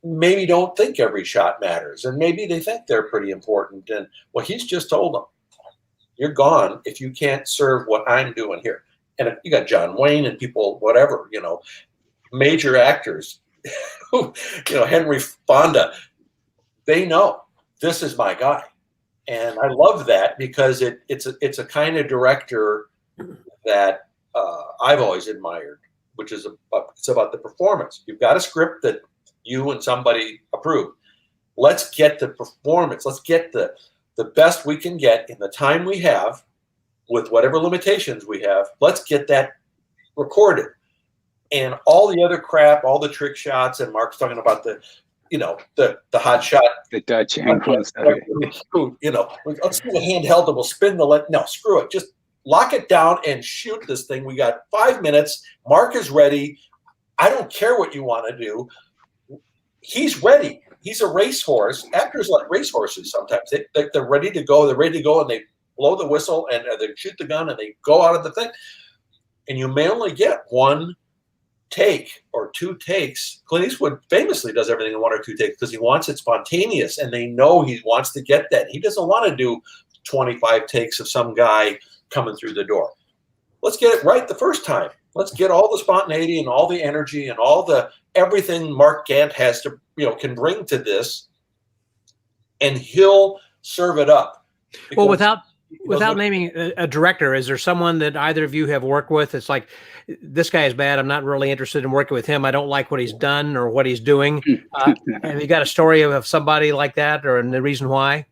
maybe don't think every shot matters, and maybe they think they're pretty important. And well, he's just told them, you're gone if you can't serve what I'm doing here. And you got John Wayne and people, whatever, major actors, Henry Fonda, they know this is my guy. And I love that, because it's a kind of director that I've always admired, which is it's about the performance. You've got a script that you and somebody approved. Let's get the performance. Let's get the best we can get in the time we have, with whatever limitations we have. Let's get that recorded. And all the other crap, all the trick shots, and Mark's talking about the hot shot, the Dutch angle, let's do a handheld and we'll spin the let. No, screw it. Just lock it down and shoot this thing. We got 5 minutes. Mark is ready. I don't care what you want to do. He's ready. He's a racehorse. Actors like racehorses sometimes. They're ready to go. They're ready to go, and they blow the whistle, and they shoot the gun, and they go out of the thing. And you may only get one take or two takes. Clint Eastwood famously does everything in one or two takes because he wants it spontaneous, and they know he wants to get that. He doesn't want to do 25 takes of some guy coming through the door. Let's get it right the first time. Let's get all the spontaneity and all the energy and all the everything Mark Gant has to, can bring to this, and he'll serve it up. Well, without naming a director, is there someone that either of you have worked with? It's like, this guy is bad. I'm not really interested in working with him. I don't like what he's done or what he's doing. Have you got a story of somebody like that, or the reason why?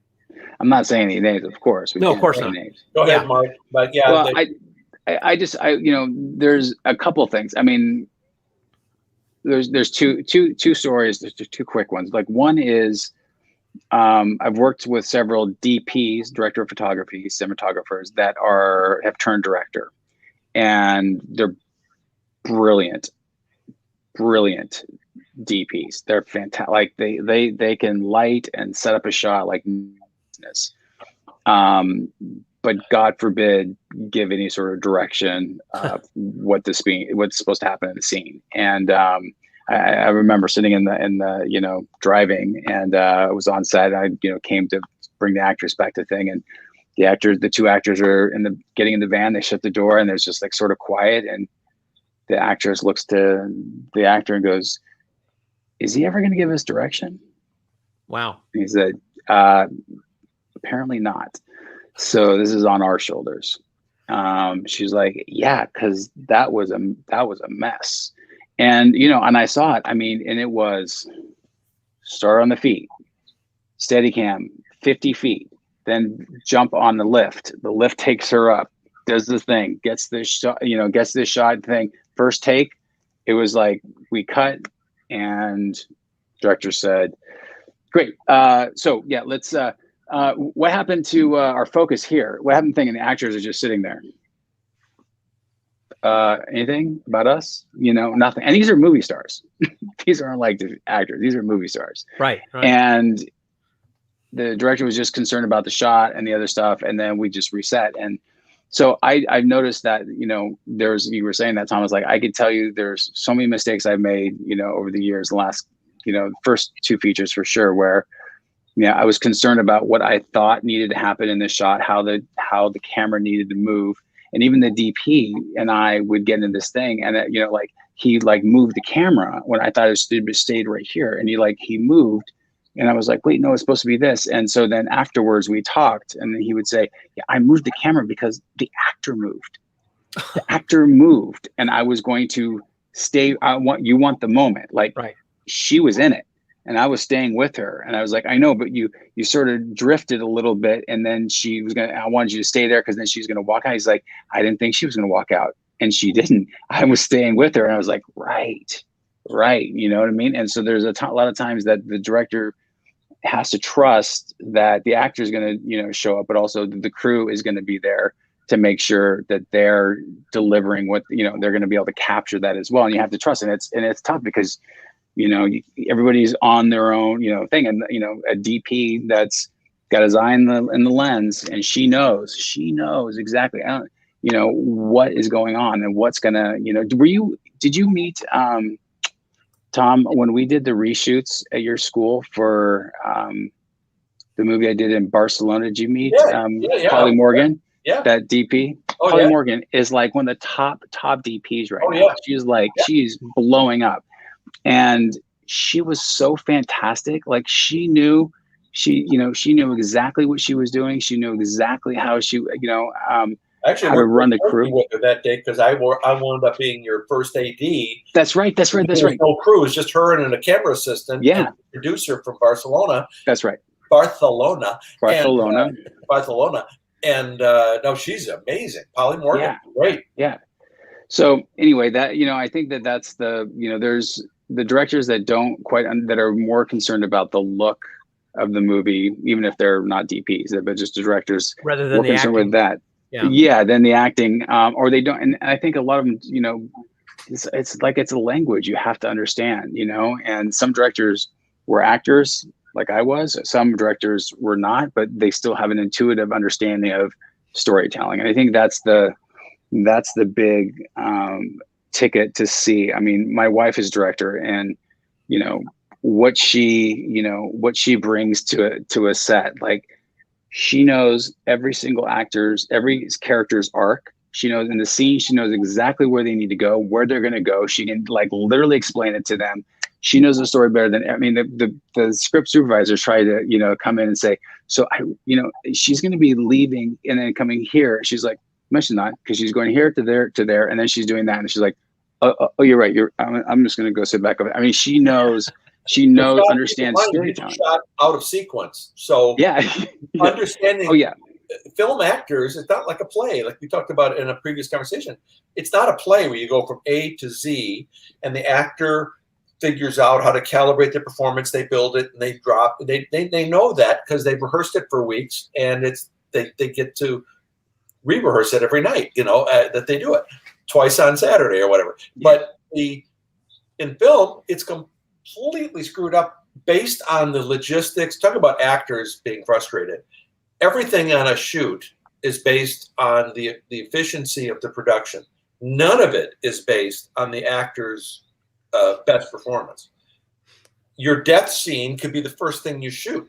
I'm not saying any names, of course. No, of course not. Names. Go ahead, Mark. But yeah, well, there's a couple of things. I mean, there's two stories. There's two quick ones. Like, one is, I've worked with several DPs, director of photography, cinematographers that have turned director, and they're brilliant DPs. They're fantastic. Like they can light and set up a shot like business. But God forbid give any sort of direction of what's supposed to happen in the scene. And I remember sitting in the driving, and I was on set. And I came to bring the actors back to the thing, and the two actors are getting in the van. They shut the door, and there's just like sort of quiet, and the actress looks to the actor and goes, "Is he ever going to give us direction?" Wow. And he said, "Apparently not. So this is on our shoulders." She's like, "Yeah, because that was a mess." And and I saw it. I mean, and it was start on the feet, steady cam, 50 feet, then jump on the lift. The lift takes her up, does the thing, gets this shot thing. First take, it was like we cut, and director said, Great. So yeah, let's. What happened to our focus here? What happened? Thinking the actors are just sitting there. Anything about us? Nothing. And these are movie stars. These aren't like the actors. These are movie stars. Right. And the director was just concerned about the shot and the other stuff, and then we just reset. And so I've noticed that, you were saying that, Tom, was like, I could tell you there's so many mistakes I've made, over the years, the last, first two features for sure, where, I was concerned about what I thought needed to happen in the shot, how the camera needed to move. And even the DP and I would get into this thing, and he moved the camera when I thought it stayed right here, and he moved. And I was like, wait, no, it's supposed to be this. And so then afterwards we talked, and then he would say, yeah, I moved the camera because the actor moved. The actor moved, and I was going to stay. You want the moment. Right. She was in it, and I was staying with her. And I was like, I know, but you sort of drifted a little bit. And then I wanted you to stay there because then she's going to walk out. He's like, I didn't think she was going to walk out. And she didn't. I was staying with her. And I was like, right. You know what I mean? And so there's a lot of times that the director has to trust that the actor is going to, show up, but also the crew is going to be there to make sure that they're delivering what, they're going to be able to capture that as well. And you have to trust. And it's tough because, everybody's on their own, thing. And, a DP that's got his eye in the lens, and she knows exactly, what is going on and what's going to, did you meet, Tom, when we did the reshoots at your school for the movie I did in Barcelona, did you meet Polly Morgan? Yeah. That DP? Polly Morgan is like one of the top DPs right now. Yeah. She's blowing up. And she was so fantastic. Like she knew exactly what she was doing. She knew exactly how she, actually, how to run the crew with her that day because I wound up being your first AD. That's right. No crew. It was just her and a camera assistant. Yeah. And a producer from Barcelona. That's right. Barcelona. And no, she's amazing. Polly Morgan, great. Yeah. So anyway, that I think that's the there's the directors that don't quite that are more concerned about the look of the movie, even if they're not DPs, but just the directors rather than the acting. With that. Yeah, then the acting, or they don't. And I think a lot of them, it's like it's a language you have to understand, and some directors were actors like I was. Some directors were not, but they still have an intuitive understanding of storytelling. And I think that's the big ticket to see. I mean, my wife is director, and what she brings to a set, like she knows every character's arc. She knows in the scene, she knows exactly where they need to go, where they're going to go. She can literally explain it to them. She knows the story better than, the script supervisors try to, come in and say, so she's going to be leaving and then coming here. She's like, no, she's not, because she's going here to there. And then she's doing that. And she's like, oh, you're right. I'm just going to go sit back over. I mean, she knows, understands storytelling. Shot out of sequence. So understanding film actors, it's not like a play, like we talked about in a previous conversation. It's not a play where you go from A to Z and the actor figures out how to calibrate their performance. They build it and they drop. They know that because they've rehearsed it for weeks, and they get to re-rehearse it every night, that they do it twice on Saturday or whatever. Yeah. But in film, it's completely screwed up based on the logistics. Talk about actors being frustrated. Everything on a shoot is based on the efficiency of the production. None of it is based on the actor's best performance. Your death scene could be the first thing you shoot,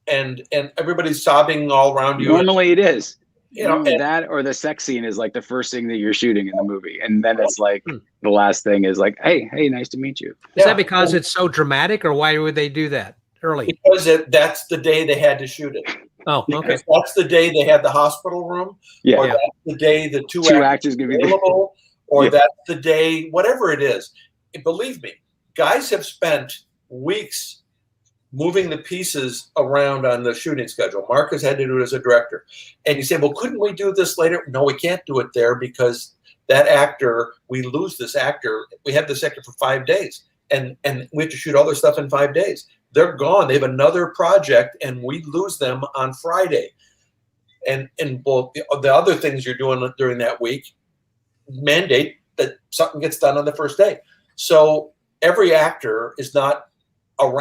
and everybody's sobbing all around you. Normally it is. That or the sex scene is like the first thing that you're shooting in the movie, and then it's like the last thing is like, hey, nice to meet you. Is that because it's so dramatic, or why would they do that early? Because that's the day they had to shoot it. Oh, okay. Because that's the day they had the hospital room, or that's the day the two actors going to be available, or that's the day, whatever it is. Believe me, guys have spent weeks moving the pieces around on the shooting schedule. Mark has had to do it as a director. And you say, well, couldn't we do this later? No, we can't do it there because that actor, we lose this actor. We have this actor for 5 days, and we have to shoot all their stuff in 5 days. they're gone. They have another project, and we lose them on Friday. And both the other things you're doing during that week mandate that something gets done on the first day. So every actor is not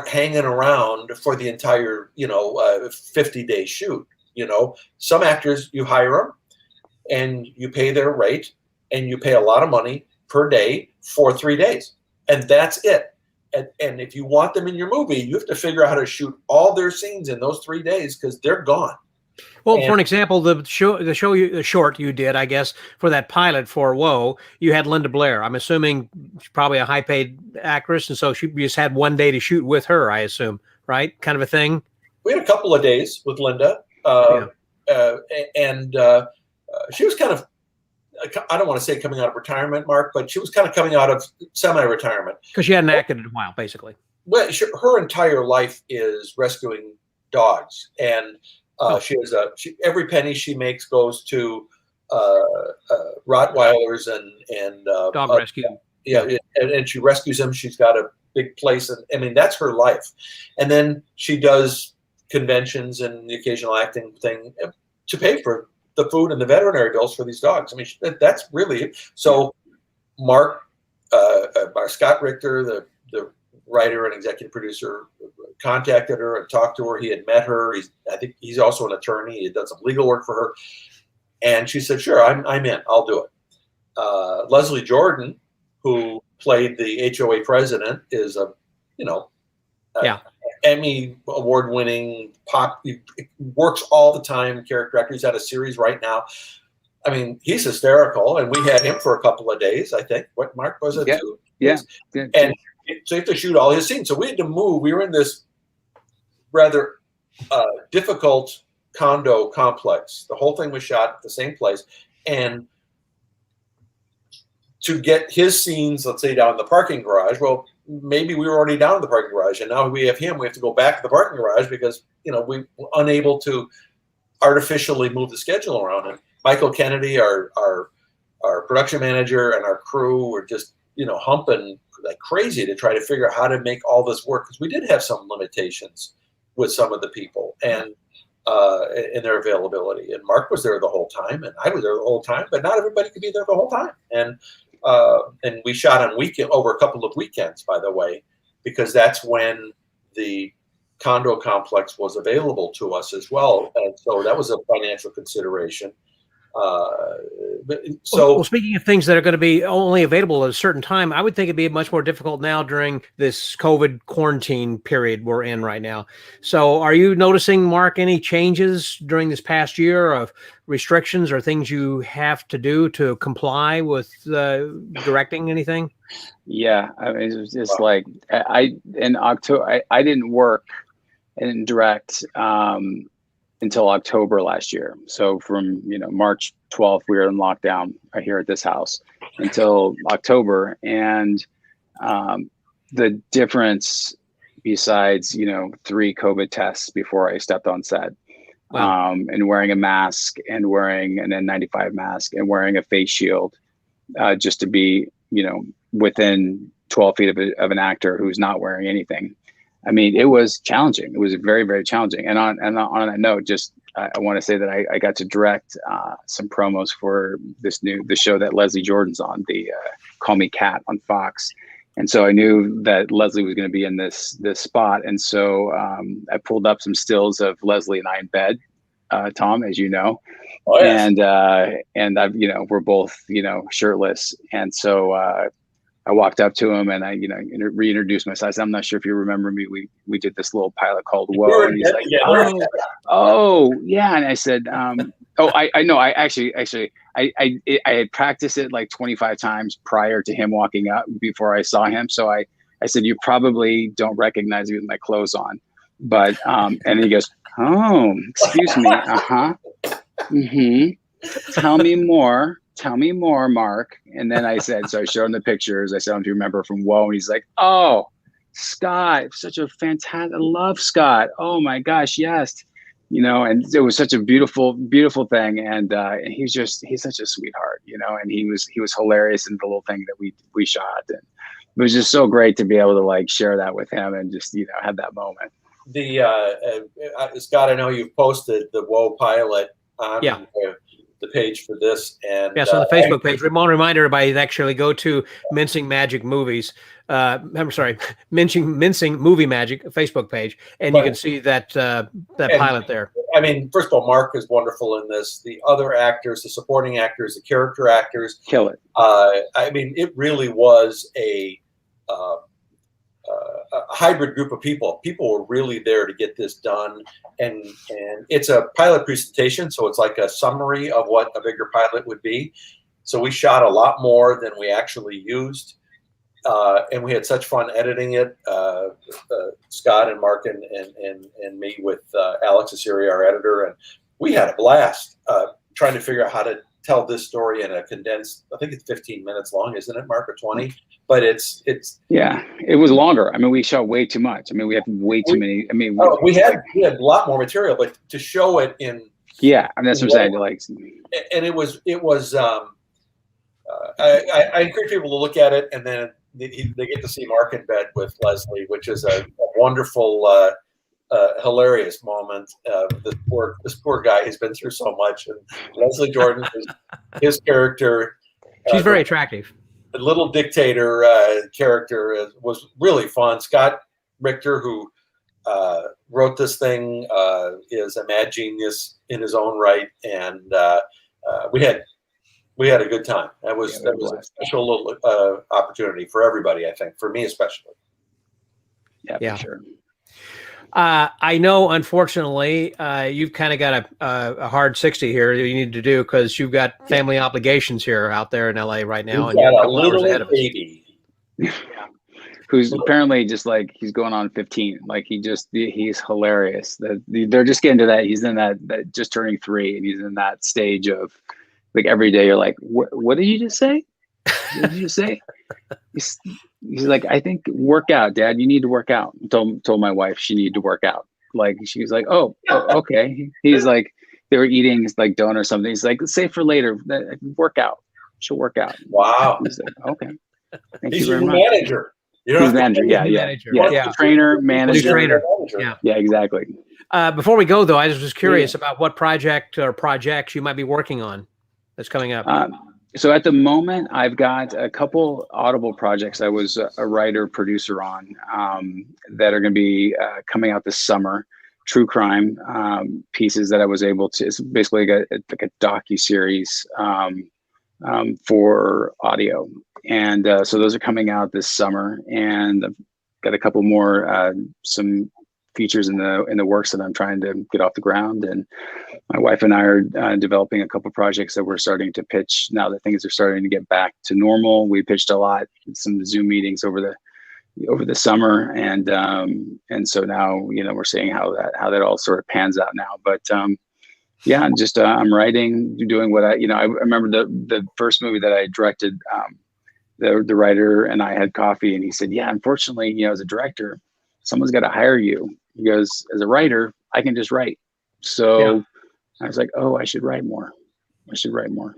hanging around for the entire 50-day shoot. Some actors, you hire them and you pay their rate, and you pay a lot of money per day for 3 days, and that's it. And if you want them in your movie, you have to figure out how to shoot all their scenes in those 3 days, because they're gone. Well, for an example, the short you did, I guess, for that pilot for Whoa, you had Linda Blair. I'm assuming she's probably a high-paid actress, and so you just had 1 day to shoot with her, I assume, right? Kind of a thing. We had a couple of days with Linda, and she was kind of, I don't want to say coming out of retirement, Mark, but she was kind of coming out of semi-retirement. Because she hadn't acted in a while, basically. Well, her entire life is rescuing dogs, and every penny she makes goes to Rottweilers and dog rescue. And she rescues them. She's got a big place, and I mean, that's her life. And then she does conventions and the occasional acting thing to pay for the food and the veterinary bills for these dogs. I mean, that's really it. So Mark Scott Richter, the writer and executive producer, contacted her and talked to her. He had met her. I think he's also an attorney. He had done some legal work for her. And she said, sure, I'm in. I'll do it. Leslie Jordan, who played the HOA president, is Emmy award-winning works all the time character actor. He's had a series right now. I mean, he's hysterical, and we had him for a couple of days, I think. What, Mark, was it? Yeah. And so you have to shoot all his scenes. So we had to move. We were in this rather difficult condo complex. The whole thing was shot at the same place. And to get his scenes, let's say, down in the parking garage, well, maybe we were already down in the parking garage, and now we have him. We have to go back to the parking garage because, we were unable to artificially move the schedule around. And Michael Kennedy, our production manager, and our crew were just, humping like crazy to try to figure out how to make all this work, because we did have some limitations with some of the people and in their availability. And Mark was there the whole time, and I was there the whole time, but not everybody could be there the whole time. And we shot on over a couple of weekends, by the way, because that's when the condo complex was available to us as well. And so that was a financial consideration. Well, speaking of things that are going to be only available at a certain time, I would think it'd be much more difficult now during this COVID quarantine period we're in right now. So are you noticing, Mark, any changes during this past year of restrictions or things you have to do to comply with directing anything? Yeah, I mean, it was just like in October, I didn't work and direct until October last year. So from March 12th, we were in lockdown right here at this house until October. And the difference, besides 3 COVID tests before I stepped on set, wow. And wearing a mask and wearing an N95 mask and wearing a face shield, just to be within 12 feet of an actor who's not wearing anything. I mean, it was challenging. It was very, very challenging. And on that note, just I want to say that I got to direct some promos for the show that Leslie Jordan's on, the Call Me Kat on Fox. And so I knew that Leslie was going to be in this spot. And so I pulled up some stills of Leslie and I in bed, Tom, as you know. Oh, yes. And I've we're both shirtless. And so I walked up to him and I, reintroduced myself. I said, I'm not sure if you remember me. We did this little pilot called Whoa. And he's like, oh, yeah. And I said, I know. I actually, I had practiced it like 25 times prior to him walking up before I saw him. So I said, you probably don't recognize me with my clothes on. But, and he goes, oh, excuse me. Uh-huh. Mm-hmm. Tell me more, Mark. And then I said, so I showed him the pictures. I said, don't you remember from Whoa? And he's like, oh, Scott, such a fantastic, I love Scott. Oh my gosh, yes. And it was such a beautiful, beautiful thing. And he's such a sweetheart, and he was hilarious in the little thing that we shot. it was just so great to be able to like share that with him and just, have that moment. Scott, I know you've posted the Whoa pilot on Yeah. the page for this, and yes, on the Facebook page. I want to remind everybody to actually go to Mincing Magic Movies. I'm sorry, Mincing Movie Magic Facebook page, and you can see that pilot there. I mean, first of all, Mark is wonderful in this. The other actors, the supporting actors, the character actors, kill it. I mean, it really was a hybrid group of people. People were really there to get this done, and it's a pilot presentation, so it's like a summary of what a bigger pilot would be. So we shot a lot more than we actually used, and we had such fun editing it. Scott and Mark and me with Alex Asiri, our editor, and we had a blast trying to figure out how to tell this story in a condensed, I think it's 15 minutes long, isn't it, Mark, or 20? But it's yeah, it was longer. I mean, we shot way too much. I mean, we have way too many. I mean, we had a lot more material, but to show it in I mean, that's what I'm saying. Like, and it was. I encourage people to look at it, and then they get to see Mark in bed with Leslie, which is a wonderful, hilarious moment. This poor guy has been through so much, and Leslie Jordan, his character, she's very attractive. The little dictator character was really fun. Scott Richter, who wrote this thing, is a mad genius in his own right, and we had a good time. That was a special little opportunity for everybody, I think, for me especially. Yeah, for sure. I know, unfortunately, you've kind of got a hard 60 here that you need to do because you've got family obligations here out there in LA right now, and you're a couple hours ahead of us. Who's apparently just like he's going on 15. Like he's hilarious. They're just getting to that. He's in that just turning 3, and he's in that stage of like every day you're like, what did you just say? What did you just say? He's like, I think work out, Dad. You need to work out. Told my wife she needed to work out. Like she's like, oh, okay. He's like, they were eating like donut or something. He's like, save for later. Work out. She'll work out. Wow. He's like, okay. He's your manager. He's manager. Yeah. Trainer, manager. Yeah, exactly. Before we go though, I was just curious about what project or projects you might be working on that's coming up. So at the moment, I've got a couple Audible projects I was a writer, producer on that are going to be coming out this summer. True crime pieces that I was able to. It's basically like a docu-series for audio, and so those are coming out this summer. And I've got a couple more some features in the works that I'm trying to get off the ground. And my wife and I are developing a couple projects that we're starting to pitch now that things are starting to get back to normal. We pitched a lot, some Zoom meetings over the summer, and so now we're seeing how that all sort of pans out now. But yeah, just I'm writing, doing what I remember the first movie that I directed. The writer and I had coffee, and he said, "Yeah, unfortunately, as a director, someone's got to hire you." He goes, "As a writer, I can just write." So I was like, "Oh, I should write more.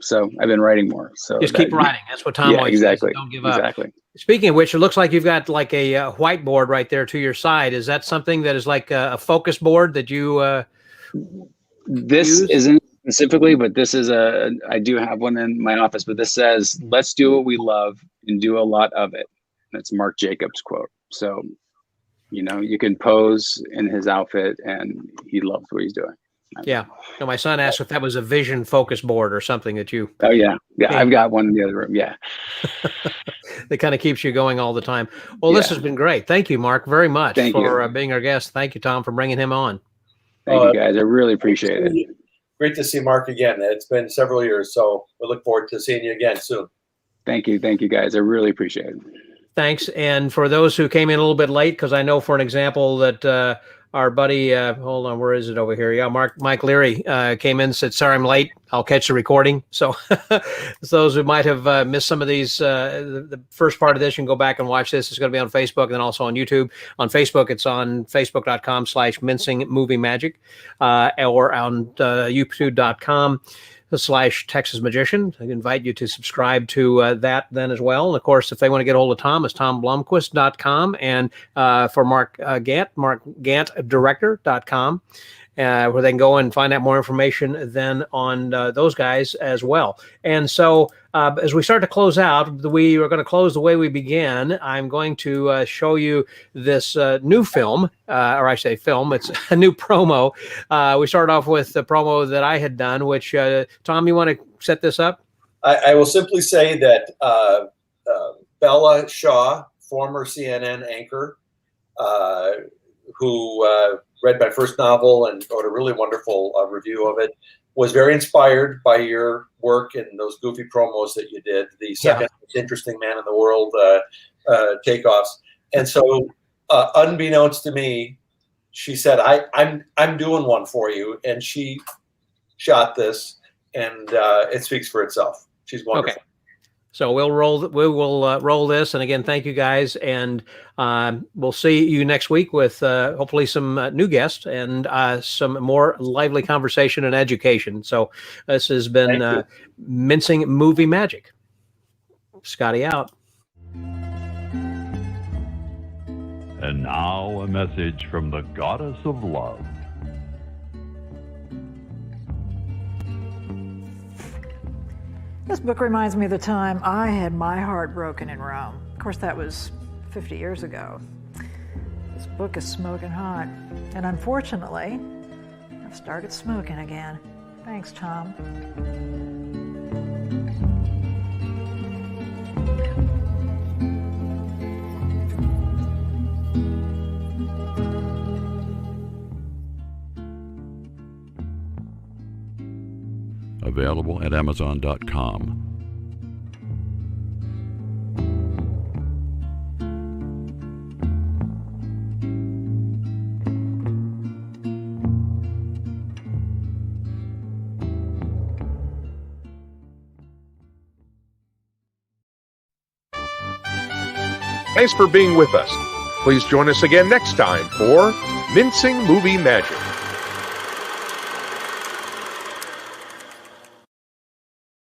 So I've been writing more. So just keep writing. That's what Tom always says. Don't give up. Exactly. Speaking of which, it looks like you've got like a whiteboard right there to your side. Is that something that is like a focus board that you this use? Isn't specifically, but this is I do have one in my office, but this says, "Let's do what we love and do a lot of it." That's Mark Jacobs' quote. So, you can pose in his outfit and he loves what he's doing. Yeah. No, my son asked if that was a vision focus board or something that you. Oh yeah. Yeah. I've got one in the other room. Yeah. That kind of keeps you going all the time. Well, this has been great. Thank you, Mark, very much for being our guest. Thank you, Tom, for bringing him on. Thank you guys. I really appreciate it. Great to see Mark again. It's been several years, so we look forward to seeing you again soon. Thank you guys. I really appreciate it. Thanks. And for those who came in a little bit late, because I know, for an example, that our buddy, hold on, where is it over here? Yeah, Mike Leary came in and said, "Sorry, I'm late. I'll catch the recording." So those who might have missed some of these, the first part of this, you can go back and watch this. It's going to be on Facebook and then also on YouTube. On Facebook, it's on facebook.com/mincing movie magic or on youtube.com. YouTube.com/Texas Magician. I invite you to subscribe to that then as well. And of course, if they want to get a hold of Tom, it's TomBlomquist.com, and for Mark Gant, MarkGantDirector.com. Where they can go and find out more information then on those guys as well. And so as we start to close out, we are going to close the way we began. I'm going to show you this new film, or I say film, it's a new promo. We started off with the promo that I had done, which, Tom, you want to set this up? I will simply say that Bella Shaw, former CNN anchor, who read my first novel and wrote a really wonderful review of it, was very inspired by your work and those goofy promos that you did, the second most interesting man in the world takeoffs. And so, unbeknownst to me, she said, I'm doing one for you. And she shot this, and it speaks for itself. She's wonderful. Okay. So we will roll this, and again, thank you guys, and we'll see you next week with hopefully some new guests and some more lively conversation and education. So this has been Mincing Movie Magic. Scotty out. And now a message from the goddess of love. This book reminds me of the time I had my heart broken in Rome. Of course, that was 50 years ago. This book is smoking hot. And unfortunately, I've started smoking again. Thanks, Tom. Available at Amazon.com. Thanks for being with us. Please join us again next time for Mincing Movie Magic.